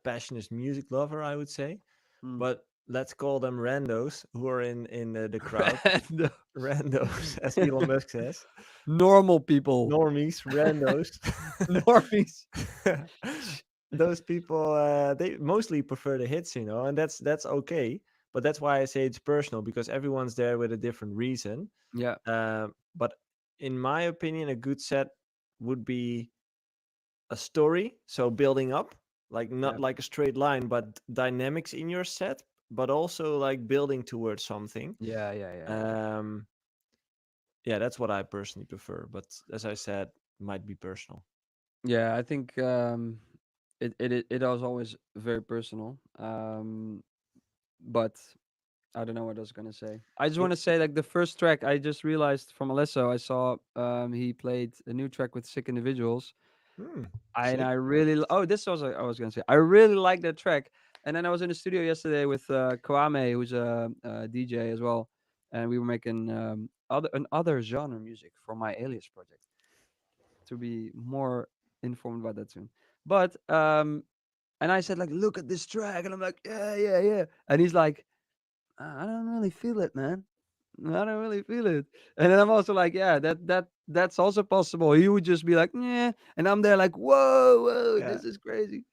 Speaker 1: passionate music lover, I would say.
Speaker 2: Mm.
Speaker 1: But let's call them randos who are in the crowd.
Speaker 2: Random.
Speaker 1: Randos, as Elon Musk says.
Speaker 2: Normal people.
Speaker 1: Normies, randos.
Speaker 2: Normies.
Speaker 1: Those people, they mostly prefer the hits, and that's okay. But that's why I say it's personal, because everyone's there with a different reason.
Speaker 2: Yeah.
Speaker 1: But in my opinion, a good set would be a story, so building up, like not
Speaker 2: Yeah.
Speaker 1: like a straight line, but dynamics in your set, but also like building towards something.
Speaker 2: Yeah. Yeah. Yeah. Yeah.
Speaker 1: Um, yeah, that's what I personally prefer. But as I said, might be personal.
Speaker 2: Yeah. I think it was always very personal. But I don't know what I was gonna say. I just
Speaker 1: You
Speaker 2: want to say, like, the first track I just realized from Alesso, I saw he played a new track with Sick Individuals. And
Speaker 1: sick.
Speaker 2: I really oh, this was I was gonna say, I really like that track. And then I was in the studio yesterday with Kwame, who's a DJ as well, and we were making other genre music for my Alias project, to be more informed about that soon. But and I said, like, look at this track, and I'm like, yeah, yeah, yeah, and he's like, I don't really feel it, man. I don't really feel it. And then I'm also like, yeah, that's also possible. He would just be like, yeah, and I'm there like, whoa, whoa,
Speaker 1: Yeah,
Speaker 2: this is crazy.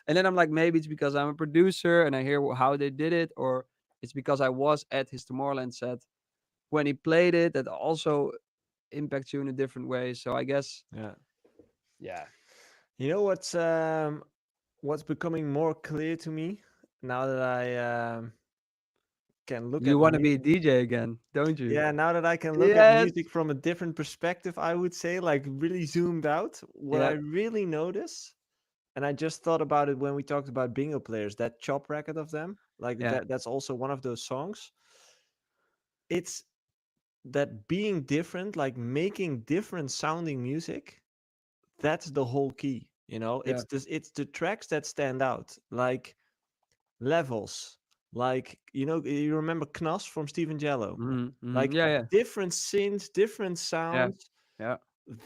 Speaker 2: And then I'm like, maybe it's because I'm a producer and I hear how they did it, or it's because I was at his Tomorrowland set when he played it. That also impacts you in a different way. So I guess,
Speaker 1: yeah.
Speaker 2: yeah,
Speaker 1: You know what's becoming more clear to me now that I can look
Speaker 2: you
Speaker 1: at
Speaker 2: want to be a
Speaker 1: music.
Speaker 2: DJ again, don't you?
Speaker 1: Yeah, now that I can look at
Speaker 2: Yes.
Speaker 1: music from a different perspective, I would say, like really zoomed out. What I
Speaker 2: Yeah,
Speaker 1: really notice, and I just thought about it when we talked about bingo players, that chop record of them, like
Speaker 2: yeah,
Speaker 1: that's also one of those songs. It's that being different, like making different sounding music, that's the whole key.
Speaker 2: yeah.
Speaker 1: It's the tracks that stand out, like levels, like you remember Knas from Steven Jello, like
Speaker 2: Yeah, yeah,
Speaker 1: different synths, different
Speaker 2: yeah,
Speaker 1: sounds.
Speaker 2: yeah,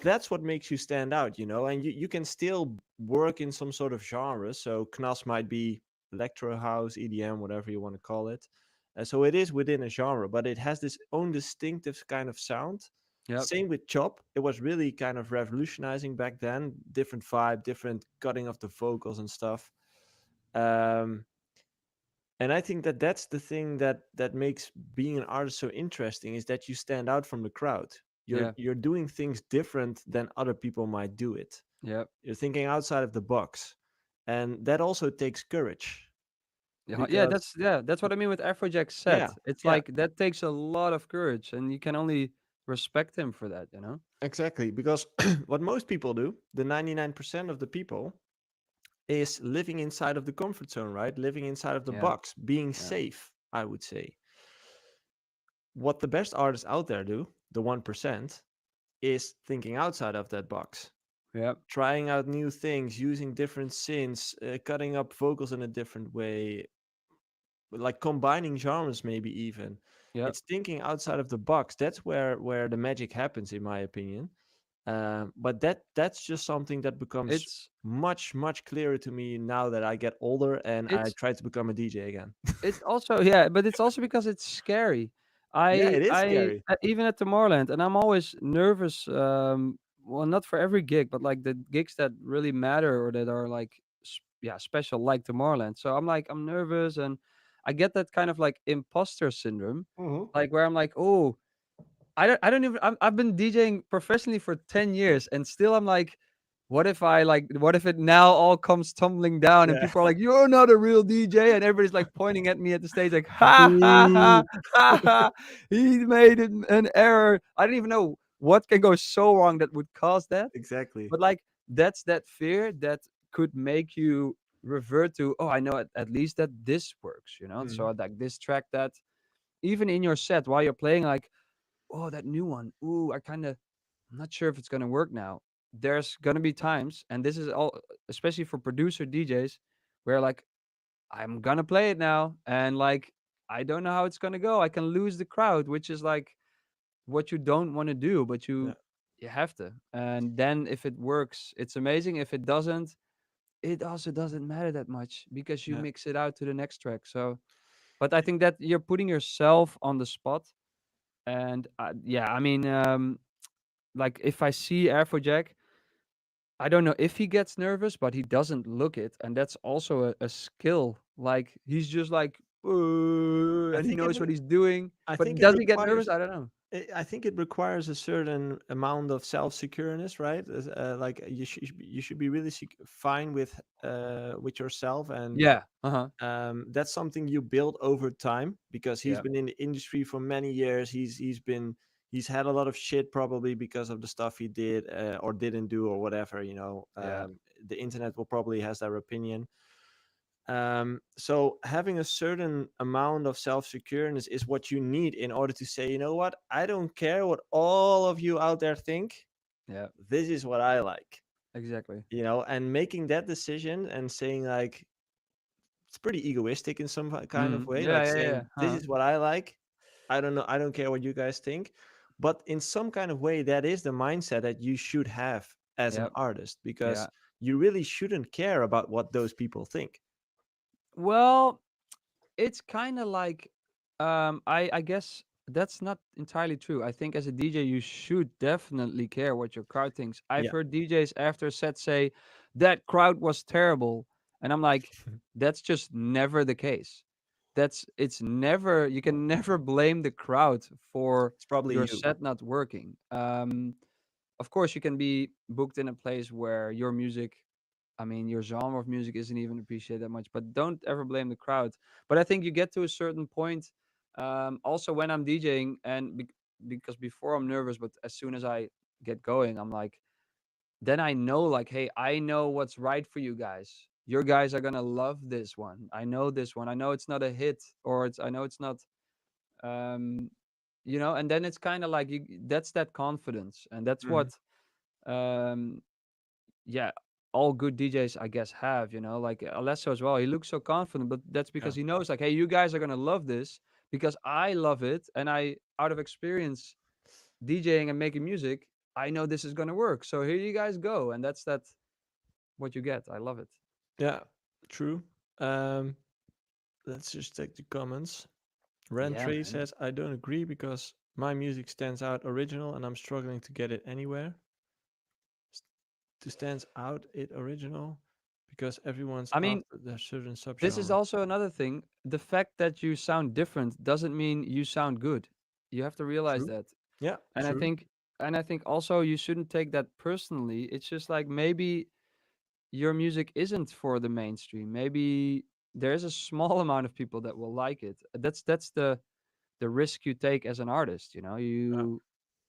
Speaker 1: That's what makes you stand out, and you can still work in some sort of genre. So Knas might be electro house, EDM, whatever you want to call it. So it is within a genre, but it has this own distinctive kind of sound.
Speaker 2: yeah.
Speaker 1: Same with Chop. It was really kind of revolutionizing back then. Different vibe, different cutting of the vocals and stuff. Um, and I think that that's the thing that makes being an artist so interesting, is that you stand out from the crowd. you're
Speaker 2: Yeah.
Speaker 1: you're doing things different than other people might do it.
Speaker 2: Yeah.
Speaker 1: You're thinking outside of the box, and that also takes courage,
Speaker 2: Yeah,
Speaker 1: because
Speaker 2: that's what I mean with Afrojack's
Speaker 1: yeah,
Speaker 2: set. It's
Speaker 1: yeah,
Speaker 2: like that takes a lot of courage, and you can only respect him for that, you know?
Speaker 1: exactly, because what most people do, the 99% of the people, is living inside of the comfort zone, right? Living inside of the
Speaker 2: Yeah.
Speaker 1: box, being
Speaker 2: Yeah.
Speaker 1: safe, I would say. What the best artists out there do, the 1%, is thinking outside of that box,
Speaker 2: Yeah.
Speaker 1: trying out new things, using different synths, cutting up vocals in a different way, like combining genres, maybe even.
Speaker 2: Yeah.
Speaker 1: It's thinking outside of the box. That's where the magic happens, in my opinion. But that's just something that becomes
Speaker 2: It's
Speaker 1: much clearer to me now that I get older and I
Speaker 2: it's
Speaker 1: try to become a DJ again.
Speaker 2: it's also, yeah, but it's also because it's scary.
Speaker 1: Yeah, it is
Speaker 2: I
Speaker 1: scary.
Speaker 2: even at Tomorrowland, and I'm always nervous. Well, not for every gig, but like the gigs that really matter or that are like yeah, special, like Tomorrowland. So I'm nervous, and I get that kind of like imposter syndrome,
Speaker 1: Hmm.
Speaker 2: like where I'm like, oh, I don't even I've been DJing professionally for 10 years, and still I'm like, what if it now all comes tumbling down and
Speaker 1: Yeah.
Speaker 2: people are like, "You're not a real DJ," and everybody's like pointing at me at the stage like, "Ha ha ha
Speaker 1: Boo.
Speaker 2: ha ha. He made an error." I don't even know what can go so wrong that would cause that.
Speaker 1: Exactly.
Speaker 2: But like that's that fear that could make you revert to, "Oh, I know at least that this works," you know?
Speaker 1: Mhm.
Speaker 2: So like this track that even in your set while you're playing, like, oh, that new one. Ooh, I'm not sure if it's gonna work now. There's gonna be times, and this is all especially for producer DJs, where like I'm gonna play it now, and like I don't know how it's gonna go. I can lose the crowd, which is like what you don't want to do, but
Speaker 1: Yeah.
Speaker 2: you have to. And then if it works, it's amazing. If it doesn't, it also doesn't matter that much because you
Speaker 1: Yeah.
Speaker 2: mix it out to the next track. So But I think that you're putting yourself on the spot, and yeah, I mean, like if I see Afrojack, I don't know if he gets nervous, but he doesn't look it, and that's also a skill. Like he's just like,
Speaker 1: I
Speaker 2: and he
Speaker 1: think it
Speaker 2: knows what
Speaker 1: re-
Speaker 2: he's doing.
Speaker 1: I
Speaker 2: But
Speaker 1: think it
Speaker 2: does he get nervous?
Speaker 1: requires
Speaker 2: I don't know.
Speaker 1: I think it requires a certain amount of self-secureness, right? Like you should be really fine with yourself, and
Speaker 2: Yeah. Uh huh.
Speaker 1: that's something you build over time because he's
Speaker 2: Yeah.
Speaker 1: been in the industry for many years. He's had a lot of shit probably because of the stuff he did or didn't do or whatever.
Speaker 2: Yeah.
Speaker 1: The internet will probably has their opinion. So having a certain amount of self-secureness is what you need in order to say, you know what, I don't care what all of you out there think.
Speaker 2: Yeah.
Speaker 1: This is what I like.
Speaker 2: Exactly.
Speaker 1: And making that decision and saying like it's pretty egoistic in some kind of way,
Speaker 2: Yeah.
Speaker 1: like
Speaker 2: Yeah. Yeah.
Speaker 1: saying this
Speaker 2: Huh.
Speaker 1: is what I like. I don't know, I don't care what you guys think. But in some kind of way, that is the mindset that you should have as an
Speaker 2: Yeah.
Speaker 1: artist, because
Speaker 2: Yeah.
Speaker 1: you really shouldn't care about what those people think.
Speaker 2: Well, it's kind of like, I guess that's not entirely true. I think as a DJ, you should definitely care what your crowd thinks. I've
Speaker 1: Yeah.
Speaker 2: heard DJs after a set say that crowd was terrible, and I'm like, that's just never the case. It's never, you can never blame the crowd for
Speaker 1: It's probably
Speaker 2: your
Speaker 1: you.
Speaker 2: set not working. Of course, you can be booked in a place where your music, I mean, your genre of music isn't even appreciated that much, but don't ever blame the crowd. But I think you get to a certain point. Also, when I'm DJing, and because before I'm nervous, but as soon as I get going, I'm like, then I know, like, hey, I know what's right for you guys. Your guys are gonna love this one. I know this one. I know it's not a hit, or I know it's not. Um, and then it's kind of like that's that confidence, and that's
Speaker 1: Mhm.
Speaker 2: what um yeah, all good DJs, I guess, have, like Alesso as well. He looks so confident, but that's
Speaker 1: Yeah.
Speaker 2: because he knows, like, hey, you guys are gonna love this because I love it, and I, out of experience DJing and making music, I know this is gonna work. So here you guys go, and that's what you get. I love it.
Speaker 1: Yeah. True. Um, let's just take the comments.
Speaker 2: Yeah,
Speaker 1: Rentree
Speaker 2: man.
Speaker 1: says, I don't agree because my music stands out original and I'm struggling to get it anywhere. S- To stands out it original because everyone's
Speaker 2: I mean,
Speaker 1: after their certain
Speaker 2: this is
Speaker 1: subgenre.
Speaker 2: also another thing. The fact that you sound different doesn't mean you sound good. You have to realize
Speaker 1: True.
Speaker 2: that.
Speaker 1: Yeah,
Speaker 2: And I
Speaker 1: true.
Speaker 2: think and I think also you shouldn't take that personally. It's just like maybe your music isn't for the mainstream. Maybe there's a small amount of people that will like it. That's the risk you take as an artist,
Speaker 1: Yeah.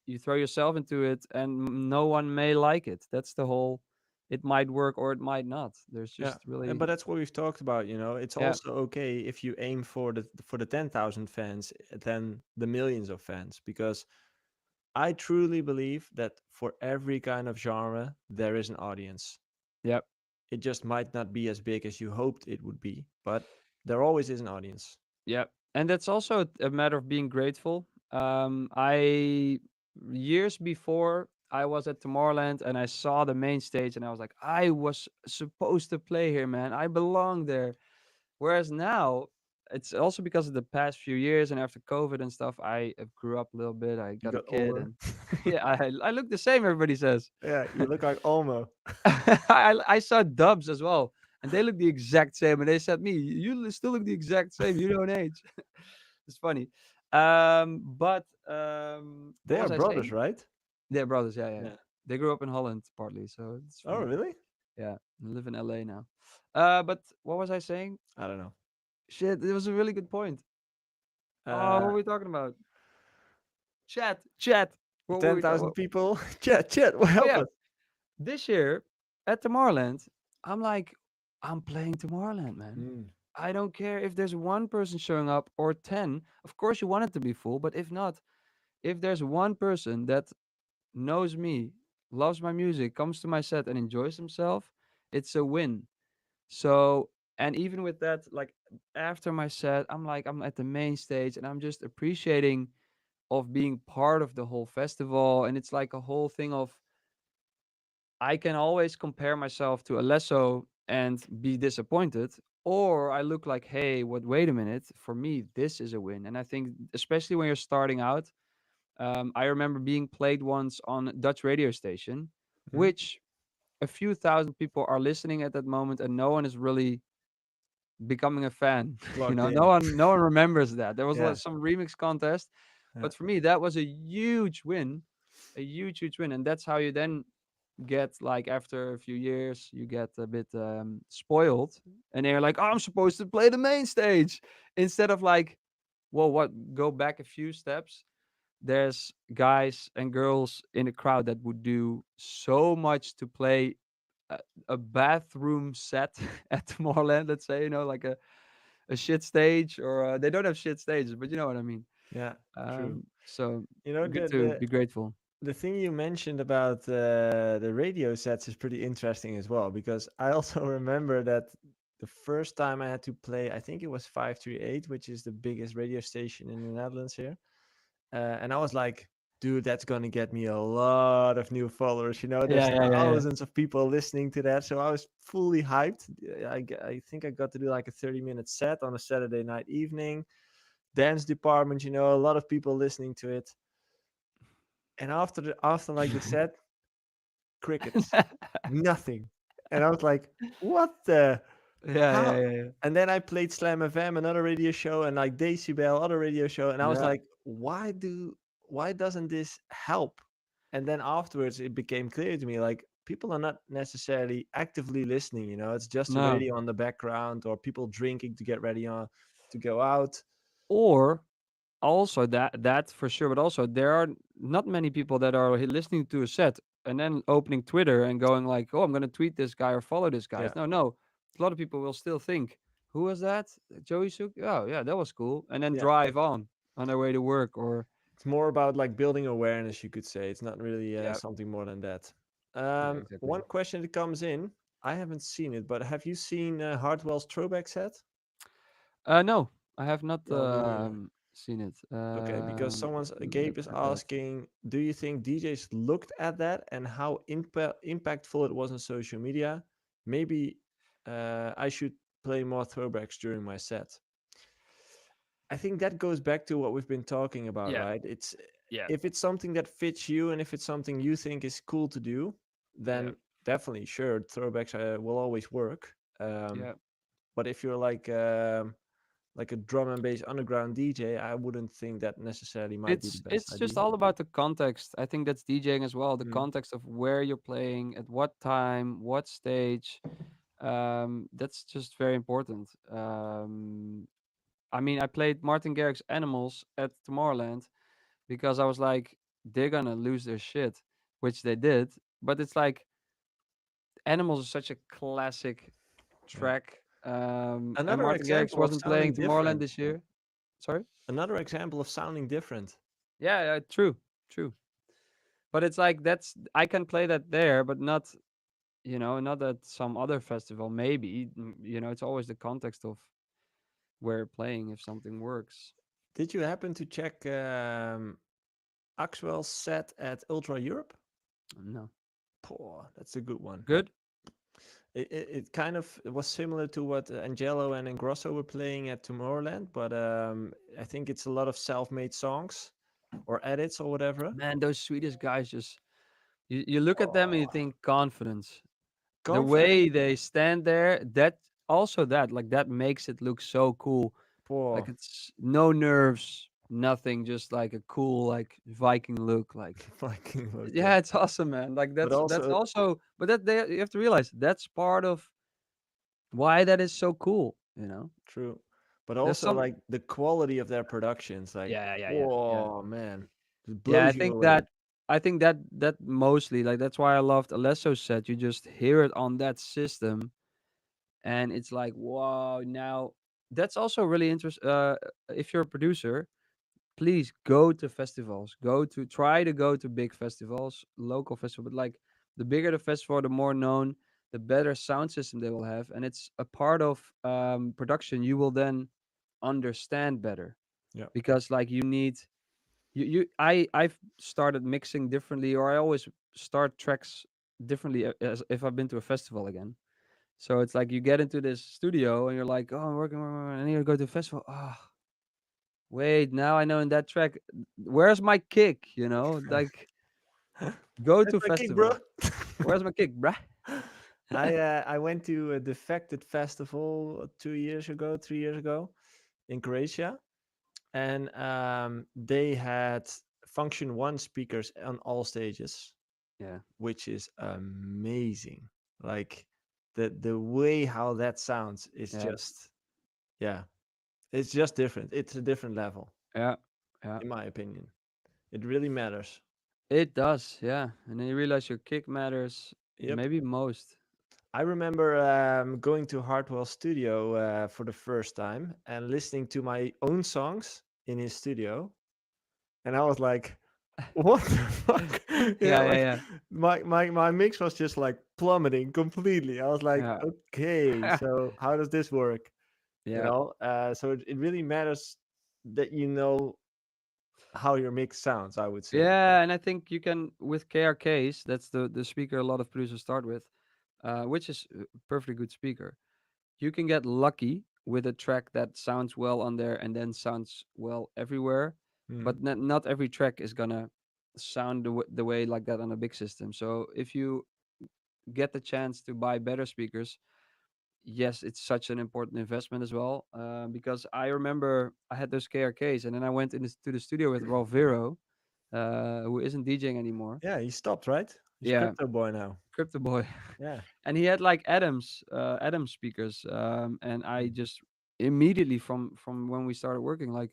Speaker 2: You throw yourself into it and no one may like it. That's the whole, it might work or it might not. There's
Speaker 1: Yeah.
Speaker 2: just
Speaker 1: But
Speaker 2: really,
Speaker 1: that's what we've talked about, It's
Speaker 2: yeah,
Speaker 1: also okay if you aim for the 10,000 fans than the millions of fans, because I truly believe that for every kind of genre there is an audience.
Speaker 2: yeah,
Speaker 1: It just might not be as big as you hoped it would be, but there always is an audience.
Speaker 2: yeah. And that's also a matter of being grateful. I Years before I was at Tomorrowland and I saw the main stage and I was like, I was supposed to play here, man. I belong there. Whereas now, it's also because of the past few years and after COVID and stuff, I have grew up a little bit. I
Speaker 1: You
Speaker 2: got a
Speaker 1: got
Speaker 2: kid,
Speaker 1: older.
Speaker 2: and yeah, I look the same. Everybody says.
Speaker 1: Yeah, you look like Olmo.
Speaker 2: I saw Dubs as well, and they look the exact same. And they said, "Me, you still look the exact same. You don't age." It's funny. But what
Speaker 1: They are
Speaker 2: was I
Speaker 1: brothers,
Speaker 2: saying?
Speaker 1: right?
Speaker 2: They're brothers. Yeah, yeah.
Speaker 1: Yeah.
Speaker 2: They grew up in Holland partly, so it's
Speaker 1: Oh,
Speaker 2: funny.
Speaker 1: really?
Speaker 2: Yeah, they live in LA now. But what was I saying?
Speaker 1: I don't know.
Speaker 2: Shit, it was a really good point. Oh, what
Speaker 1: Uh,
Speaker 2: were we talking about? Chat. What were we talking
Speaker 1: 10,000
Speaker 2: about?
Speaker 1: people. Chat,
Speaker 2: Oh
Speaker 1: help
Speaker 2: yeah,
Speaker 1: us.
Speaker 2: this year at Tomorrowland, I'm like, I'm playing Tomorrowland, man.
Speaker 1: Mm.
Speaker 2: I don't care if there's one person showing up or 10. Of course, you want it to be full, but if not, if there's one person that knows me, loves my music, comes to my set and enjoys himself, it's a win. So, and even with that, like after my set, I'm like, I'm at the main stage and I'm just appreciating of being part of the whole festival. And it's like a whole thing of, I can always compare myself to Alesso and be disappointed, or I look like, hey, what? Wait a minute. For me, this is a win. And I think, especially when you're starting out, I remember being played once on a Dutch radio station,
Speaker 1: Hmm.
Speaker 2: which a few thousand people are listening at that moment, and no one is really becoming a fan.
Speaker 1: Plugged
Speaker 2: No
Speaker 1: in.
Speaker 2: one, no one remembers that. There was like
Speaker 1: Yeah.
Speaker 2: some remix contest,
Speaker 1: Yeah.
Speaker 2: but for me, that was a huge win, a huge win, and that's how you then get, like, after a few years you get a bit spoiled, and they're like, oh, I'm supposed to play the main stage, instead of like, well, what, go back a few steps. There's guys and girls in the crowd that would do so much to play a, a bathroom set at Tomorrowland, let's say, like a shit stage, or they don't have shit stages, but you know what I mean.
Speaker 1: Yeah. True.
Speaker 2: So
Speaker 1: You know,
Speaker 2: good
Speaker 1: the
Speaker 2: to
Speaker 1: the
Speaker 2: be grateful.
Speaker 1: the thing you mentioned about the radio sets is pretty interesting as well, because I also remember that the first time I had to play, I think it was 538, which is the biggest radio station in the Netherlands here. And I was like, dude, that's going to get me a lot of new followers.
Speaker 2: Yeah,
Speaker 1: There's
Speaker 2: yeah, yeah, yeah.
Speaker 1: thousands of people listening to that. So I was fully hyped. I think I got to do like a 30-minute set on a Saturday night evening. Dance department, a lot of people listening to it. And after like the set, crickets, nothing. And I was like, what the?
Speaker 2: Yeah, yeah,
Speaker 1: How?
Speaker 2: yeah, yeah.
Speaker 1: And then I played Slam FM, another radio show, and like Decibel, other radio show, and I was
Speaker 2: Yeah.
Speaker 1: like, why doesn't this help? And then afterwards, it became clear to me, like, people are not necessarily actively listening. It's just a
Speaker 2: No.
Speaker 1: radio on the background, or people drinking to get ready on to go out.
Speaker 2: Or also that for sure, but also there are not many people that are listening to a set and then opening Twitter and going like, oh, I'm gonna tweet this guy or follow this guy.
Speaker 1: Yeah,
Speaker 2: No, a lot of people will still think, who was that? JoeySuki? Oh yeah, that was cool, and then
Speaker 1: yeah.
Speaker 2: drive on their way to work. Or
Speaker 1: It's more about like building awareness, you could say. It's not really
Speaker 2: yeah,
Speaker 1: something more than that.
Speaker 2: yeah, exactly.
Speaker 1: One question that comes in, I haven't seen it, but have you seen Hardwell's throwback set?
Speaker 2: No, I have not
Speaker 1: No, me neither.
Speaker 2: seen it.
Speaker 1: Okay, because
Speaker 2: Let
Speaker 1: Gabe
Speaker 2: me
Speaker 1: is
Speaker 2: check that.
Speaker 1: asking, do you think DJs looked at that and how impactful it was on social media? Maybe I should play more throwbacks during my set. I think that goes back to what we've been talking about,
Speaker 2: Yeah,
Speaker 1: right? It's
Speaker 2: yeah,
Speaker 1: if it's something that fits you and if it's something you think is cool to do,
Speaker 2: yeah,
Speaker 1: then definitely, sure, throwbacks will always work.
Speaker 2: yeah.
Speaker 1: But if you're like a drum and bass underground DJ, I wouldn't think that necessarily might be the best
Speaker 2: It's just
Speaker 1: idea.
Speaker 2: all about the context. I think that's DJing as well. The
Speaker 1: Mm.
Speaker 2: context of where you're playing, at what time, what stage. That's just very important. I mean, I played Martin Garrix's Animals at Tomorrowland because I was like, they're gonna lose their shit, which they did. But it's like, Animals is such a classic
Speaker 1: Yeah.
Speaker 2: track. And
Speaker 1: Another
Speaker 2: Martin Garrix
Speaker 1: example of
Speaker 2: wasn't playing
Speaker 1: sounding
Speaker 2: Tomorrowland
Speaker 1: different.
Speaker 2: this year. Sorry.
Speaker 1: Another example of sounding different.
Speaker 2: Yeah, yeah, true, true. But it's like, that's, I can play that there, but not, not at some other festival. Maybe, it's always the context of where you're playing if something works.
Speaker 1: Did you happen to check Axwell's set at Ultra Europe?
Speaker 2: No.
Speaker 1: Poor, that's a good one.
Speaker 2: Good.
Speaker 1: It kind of it was similar to what Angelo and Ingrosso were playing at Tomorrowland, but I think it's a lot of self-made songs or edits or whatever.
Speaker 2: Man, those Swedish guys just, you look at them and you
Speaker 1: Oh,
Speaker 2: think confidence. The
Speaker 1: confident.
Speaker 2: way they stand there, that also, that like, that makes it look so cool. Like,
Speaker 1: Poor
Speaker 2: it's no nerves, nothing, just like a cool, like, Viking look. Like,
Speaker 1: Viking look, yeah.
Speaker 2: yeah, it's awesome, man. Like,
Speaker 1: But
Speaker 2: that's
Speaker 1: also
Speaker 2: also, but you have to realize that's part of why that is so cool.
Speaker 1: true. But
Speaker 2: There's
Speaker 1: also
Speaker 2: some,
Speaker 1: like the quality of their productions, like,
Speaker 2: yeah, yeah, yeah, yeah.
Speaker 1: whoa, man, it
Speaker 2: Yeah,
Speaker 1: blows you away.
Speaker 2: I think that mostly, like, that's why I loved Alesso's set. You just hear it on that system, and it's like, wow. Now, that's also really interesting. If you're a producer, please go to festivals. Try to go to big festivals, local festivals. But like, the bigger the festival, the more known, the better sound system they will have, and it's a part of production. You will then understand better,
Speaker 1: Yeah.
Speaker 2: because like, you need, I've started mixing differently, or I always start tracks differently, as if I've been to a festival again. So it's like you get into this studio and you're like, oh, I'm working, and then you go to a festival. Ah, wait, now I know in that track, where's my kick? Like go
Speaker 1: That's
Speaker 2: to
Speaker 1: my kick, bro.
Speaker 2: festival. Where's my kick, bruh?
Speaker 1: I went to a Defected festival 2 years ago, 3 years ago in Croatia, and they had Function One speakers on all stages,
Speaker 2: Yeah,
Speaker 1: which is amazing. Like the way how that sounds is
Speaker 2: yeah,
Speaker 1: just, yeah, it's just different. It's a different level,
Speaker 2: yeah, yeah.
Speaker 1: in my opinion. It really matters.
Speaker 2: It does, yeah. And then you realize your kick matters
Speaker 1: Yep.
Speaker 2: maybe most.
Speaker 1: I remember going to Hardwell studio for the first time and listening to my own songs in his studio, and I was like, "What the fuck?"
Speaker 2: Yeah, yeah,
Speaker 1: Like
Speaker 2: yeah,
Speaker 1: my mix was just like plummeting completely. I was like,
Speaker 2: yeah,
Speaker 1: "Okay, so how does this work?"
Speaker 2: yeah.
Speaker 1: So it really matters that you know how your mix sounds, I would say.
Speaker 2: Yeah, and I think you can with KRKs. That's the speaker a lot of producers start with, which is a perfectly good speaker. You can get lucky with a track that sounds well on there and then sounds well everywhere,
Speaker 1: Mhm.
Speaker 2: but not every track is gonna sound the way like that on a big system. So if you get the chance to buy better speakers, yes, it's such an important investment as well. Because I remember I had those KRKs, and then I went to the studio with Rolf Vero, who isn't DJing anymore.
Speaker 1: Yeah, he stopped, right? He's
Speaker 2: Yeah,
Speaker 1: crypto boy now.
Speaker 2: Crypto Boy,
Speaker 1: Yeah.
Speaker 2: and he had like Adams speakers, and I
Speaker 1: Mm.
Speaker 2: just immediately from when we started working, like,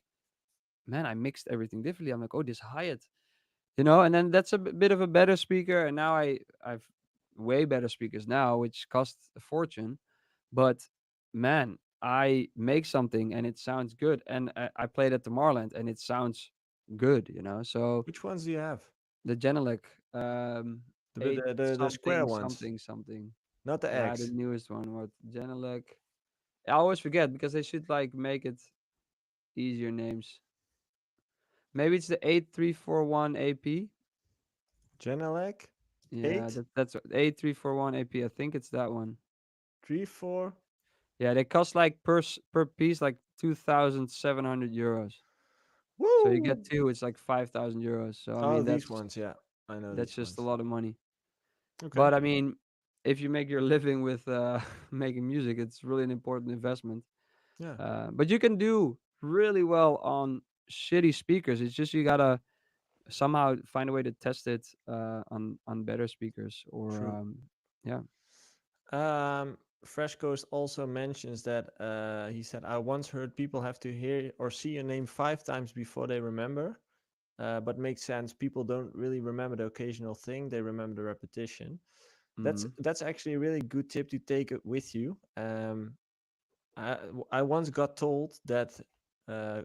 Speaker 2: man, I mixed everything differently. I'm like, oh, this Hyatt, and then that's a bit of a better speaker, and now I've way better speakers now, which cost a fortune. But man, I make something and it sounds good, and I played at Tomorrowland and it sounds good. So
Speaker 1: Which ones do you have?
Speaker 2: the Genelec,
Speaker 1: The
Speaker 2: eight
Speaker 1: the the, the square
Speaker 2: something
Speaker 1: ones,
Speaker 2: something something.
Speaker 1: not the
Speaker 2: Yeah, the
Speaker 1: X.
Speaker 2: newest one. What Genelec? I always forget because they should like make it easier names. Maybe it's the 8341 AP.
Speaker 1: Genelec
Speaker 2: Yeah,
Speaker 1: 8
Speaker 2: that's 8341 AP. I think it's that one.
Speaker 1: 3 4.
Speaker 2: Yeah, they cost like per piece like 2,700 euros. So you get
Speaker 1: Woo!
Speaker 2: two, it's like 5,000 euros. So I
Speaker 1: Oh,
Speaker 2: mean,
Speaker 1: these ones, yeah. I know
Speaker 2: that's
Speaker 1: these
Speaker 2: just a
Speaker 1: ones.
Speaker 2: lot of money.
Speaker 1: Okay.
Speaker 2: But I mean, if you make your living with making music, it's really an important investment.
Speaker 1: Yeah,
Speaker 2: But you can do really well on shitty speakers. It's just you gotta somehow find a way to test it on better speakers or
Speaker 1: true.
Speaker 2: yeah.
Speaker 1: Fresh Coast also mentions that he said, I once heard people have to hear or see a name 5 times before they remember. But makes sense. People don't really remember the occasional thing; they remember the repetition. That's
Speaker 2: Hmm.
Speaker 1: that's actually a really good tip to take it with you. I once got told that, uh,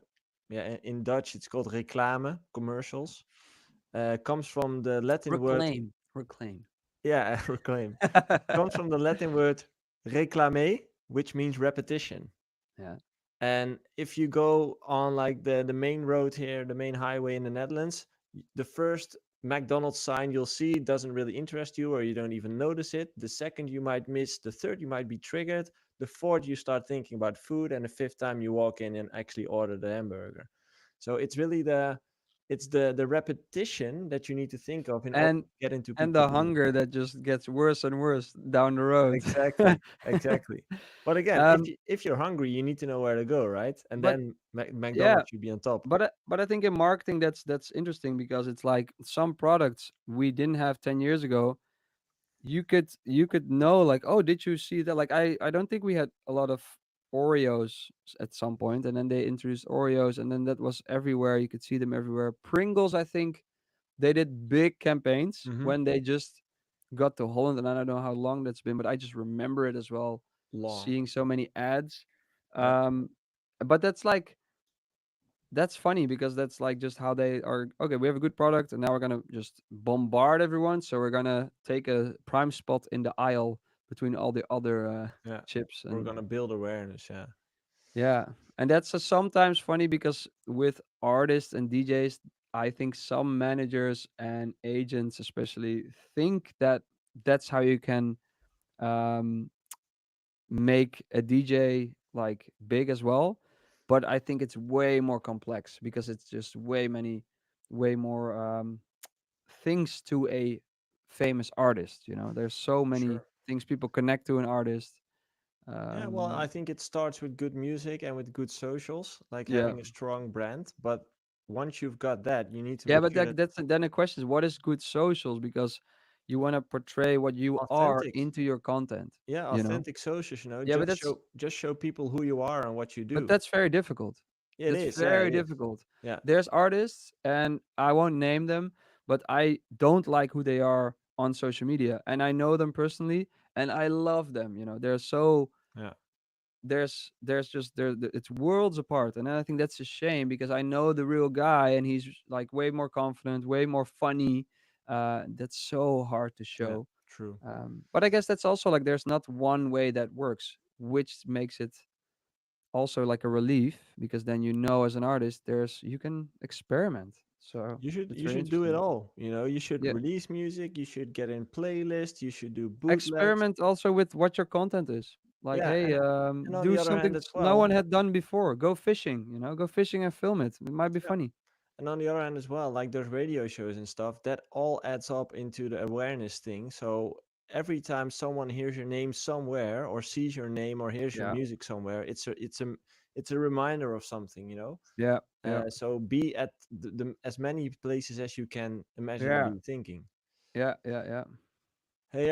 Speaker 1: yeah, in Dutch it's called reclame, commercials. Comes from the Latin word,
Speaker 2: Reclaim.
Speaker 1: yeah, reclaim. Comes from the Latin word reclame, which means repetition.
Speaker 2: Yeah.
Speaker 1: And if you go on like the main road here, the main highway in the Netherlands, the first McDonald's sign you'll see doesn't really interest you or you don't even notice it. The second you might miss, the third you might be triggered, the fourth you start thinking about food, and the fifth time you walk in and actually order the hamburger. So it's really the repetition that you need to think of in order
Speaker 2: and
Speaker 1: to get into
Speaker 2: and
Speaker 1: people's
Speaker 2: the
Speaker 1: mind.
Speaker 2: hunger that just gets worse and worse down the road.
Speaker 1: Exactly, exactly. But again, if
Speaker 2: um,
Speaker 1: you're hungry, you need to know where to go, right? And
Speaker 2: but
Speaker 1: then
Speaker 2: yeah,
Speaker 1: McDonald's should be on top.
Speaker 2: but I think in marketing that's interesting because it's like some products we didn't have 10 years ago. You could know like, oh, did you see that? Like I don't think we had a lot of Oreos at some point, and then they introduced Oreos, and then that was everywhere. You could see them everywhere. Pringles, I think they did big campaigns
Speaker 1: Hmm.
Speaker 2: when they just got to Holland, and I don't know how long that's been, but I just remember it as well,
Speaker 1: Long.
Speaker 2: seeing so many ads.
Speaker 1: Yeah.
Speaker 2: Um, but that's funny because that's like just how they are. Okay, we have a good product, and now we're gonna just bombard everyone. So we're gonna take a prime spot in the aisle between all the other
Speaker 1: Yeah.
Speaker 2: chips,
Speaker 1: We're
Speaker 2: and
Speaker 1: gonna build awareness. Yeah.
Speaker 2: yeah, and that's sometimes funny because with artists and DJs, I think some managers and agents especially think that that's how you can um make a DJ like big as well, but I think it's way more complex because it's just way more things to a famous artist. You know, there's so many
Speaker 1: Sure.
Speaker 2: things people connect to an artist.
Speaker 1: Yeah, well,
Speaker 2: Um,
Speaker 1: I think it starts with good music and with good socials, like
Speaker 2: yeah,
Speaker 1: having a strong brand. But once you've got that, you need to
Speaker 2: yeah,
Speaker 1: make
Speaker 2: but
Speaker 1: sure that
Speaker 2: that's then the question is what is good socials because you want to portray what you are
Speaker 1: authentic,
Speaker 2: into your content.
Speaker 1: yeah,
Speaker 2: You know,
Speaker 1: authentic socials,
Speaker 2: yeah,
Speaker 1: just show people who you are and what you
Speaker 2: but
Speaker 1: do.
Speaker 2: that's very difficult.
Speaker 1: It
Speaker 2: That's
Speaker 1: is, yeah,
Speaker 2: very
Speaker 1: it is.
Speaker 2: difficult.
Speaker 1: Yeah,
Speaker 2: There's artists, and I won't name them, but I don't like who they are on social media, and I know them personally, and I love them. You know, they're so
Speaker 1: yeah,
Speaker 2: there's just it's worlds apart, and I think that's a shame because I know the real guy, and he's like way more confident, way more funny. That's so hard to
Speaker 1: yeah,
Speaker 2: show.
Speaker 1: true.
Speaker 2: But I guess that's also like there's not one way that works, which makes it also like a relief because then you know as an artist there's you can experiment. So it's
Speaker 1: You
Speaker 2: very
Speaker 1: should do it
Speaker 2: interesting.
Speaker 1: all. You know, you should
Speaker 2: Yeah.
Speaker 1: release music. You should get in playlists. You should do bootlegs.
Speaker 2: Experiment also with what your content is. Like,
Speaker 1: Yeah,
Speaker 2: hey,
Speaker 1: and on
Speaker 2: do
Speaker 1: the other
Speaker 2: something
Speaker 1: hand as
Speaker 2: no
Speaker 1: well,
Speaker 2: one had done before. Go fishing, go fishing and film it. It might be
Speaker 1: yeah.
Speaker 2: funny.
Speaker 1: And on the other hand as well, like there's radio shows and stuff that all adds up into the awareness thing. So every time someone hears your name somewhere or sees your name or hears your
Speaker 2: Yeah.
Speaker 1: music somewhere, it's a reminder of something, you know.
Speaker 2: Yeah. Yeah.
Speaker 1: So be at as many places as you can
Speaker 2: Yeah.
Speaker 1: imaginably thinking.
Speaker 2: Yeah. Yeah. Yeah.
Speaker 1: Hey,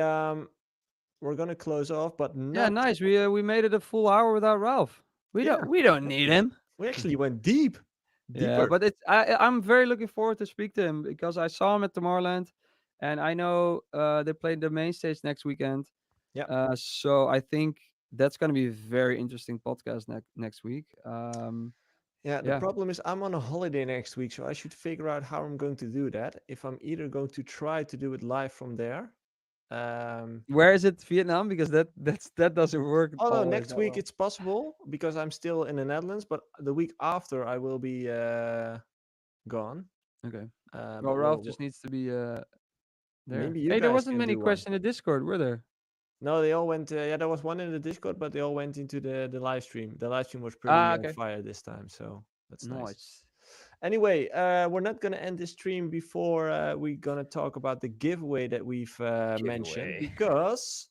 Speaker 1: we're gonna close off, but
Speaker 2: Yeah,
Speaker 1: not.
Speaker 2: nice. We made it a full hour without Ralph. We
Speaker 1: Yeah,
Speaker 2: don't we don't need him.
Speaker 1: we actually went deep,
Speaker 2: Yeah,
Speaker 1: deeper.
Speaker 2: but I'm very looking forward to speak to him because I saw him at Tomorrowland, and I know they played the main stage next weekend.
Speaker 1: Yeah.
Speaker 2: So I think that's gonna be a very interesting podcast next week.
Speaker 1: Yeah, the
Speaker 2: Yeah.
Speaker 1: problem is I'm on a holiday next week, so I should figure out how I'm going to do that. If I'm either going to try to do it live from there. Um,
Speaker 2: Where is it? Vietnam? Because that doesn't work
Speaker 1: oh no,
Speaker 2: always
Speaker 1: next
Speaker 2: that
Speaker 1: week
Speaker 2: well.
Speaker 1: it's possible because I'm still in the Netherlands, but the week after I will be gone.
Speaker 2: Okay. Well,
Speaker 1: But
Speaker 2: Ralph just needs to be there.
Speaker 1: maybe you
Speaker 2: Hey, there
Speaker 1: guys
Speaker 2: wasn't
Speaker 1: can
Speaker 2: many
Speaker 1: do one.
Speaker 2: questions in the Discord, were there?
Speaker 1: No, they all went. Yeah, there was one in the Discord, but they all went into the live stream. The live stream was pretty
Speaker 2: Ah,
Speaker 1: on
Speaker 2: okay.
Speaker 1: fire this time, so that's nice.
Speaker 2: Nice.
Speaker 1: Anyway, we're not gonna end this stream before we're gonna talk about the giveaway that we've mentioned
Speaker 2: Giveaway.
Speaker 1: because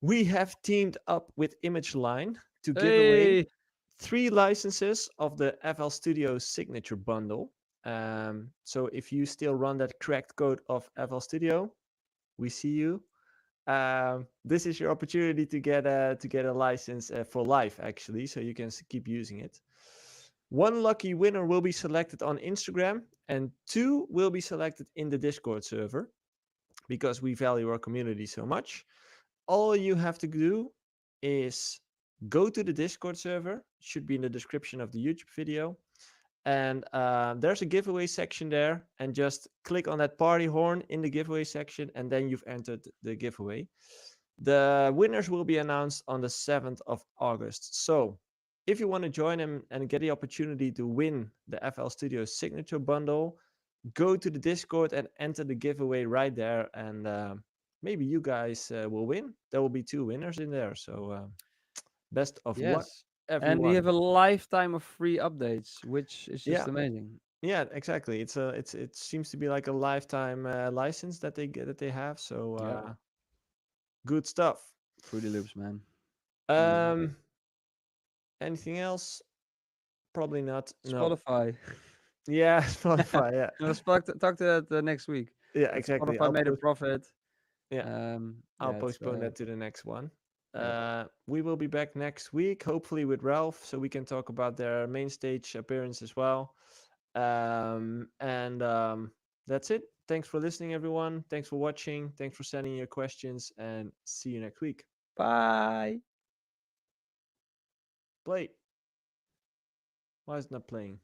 Speaker 1: we have teamed up with ImageLine to give away
Speaker 2: Hey.
Speaker 1: 3 licenses of the FL Studio signature bundle. So if you still run that cracked code of FL Studio, we see you. This is your opportunity to get a license for life, actually, so you can keep using it. One lucky winner will be selected on Instagram, and 2 will be selected in the Discord server because we value our community so much. All you have to do is go to the Discord server, should be in the description of the YouTube video, and there's a giveaway section there, and just click on that party horn in the giveaway section, and then you've entered the giveaway. The winners will be announced on the 7th of August. So if you want to join them and get the opportunity to win the FL Studio signature bundle, go to the Discord and enter the giveaway right there, and maybe you guys will win. There will be 2 winners in there. So best of luck,
Speaker 2: Yes. And we have
Speaker 1: everyone.
Speaker 2: a lifetime of free updates, which is just
Speaker 1: Yeah,
Speaker 2: amazing.
Speaker 1: yeah, exactly. It seems to be like a lifetime license that they get that they have. So
Speaker 2: Yeah.
Speaker 1: good stuff.
Speaker 2: Fruity Loops, man. Amazing.
Speaker 1: Um, anything else? Probably not. No.
Speaker 2: Spotify.
Speaker 1: Yeah, Spotify. Yeah,
Speaker 2: Let's talk to that next week.
Speaker 1: yeah,
Speaker 2: That
Speaker 1: exactly.
Speaker 2: Spotify made a profit.
Speaker 1: Yeah, I'll
Speaker 2: Yeah, it's
Speaker 1: postpone that to the next one.
Speaker 2: yeah.
Speaker 1: We will be back next week, hopefully with Ralph, so we can talk about their main stage appearance as well. And that's it. Thanks for listening, everyone. Thanks for watching. Thanks for sending your questions, and see you next week.
Speaker 2: Bye.
Speaker 1: Play. Why is it not playing?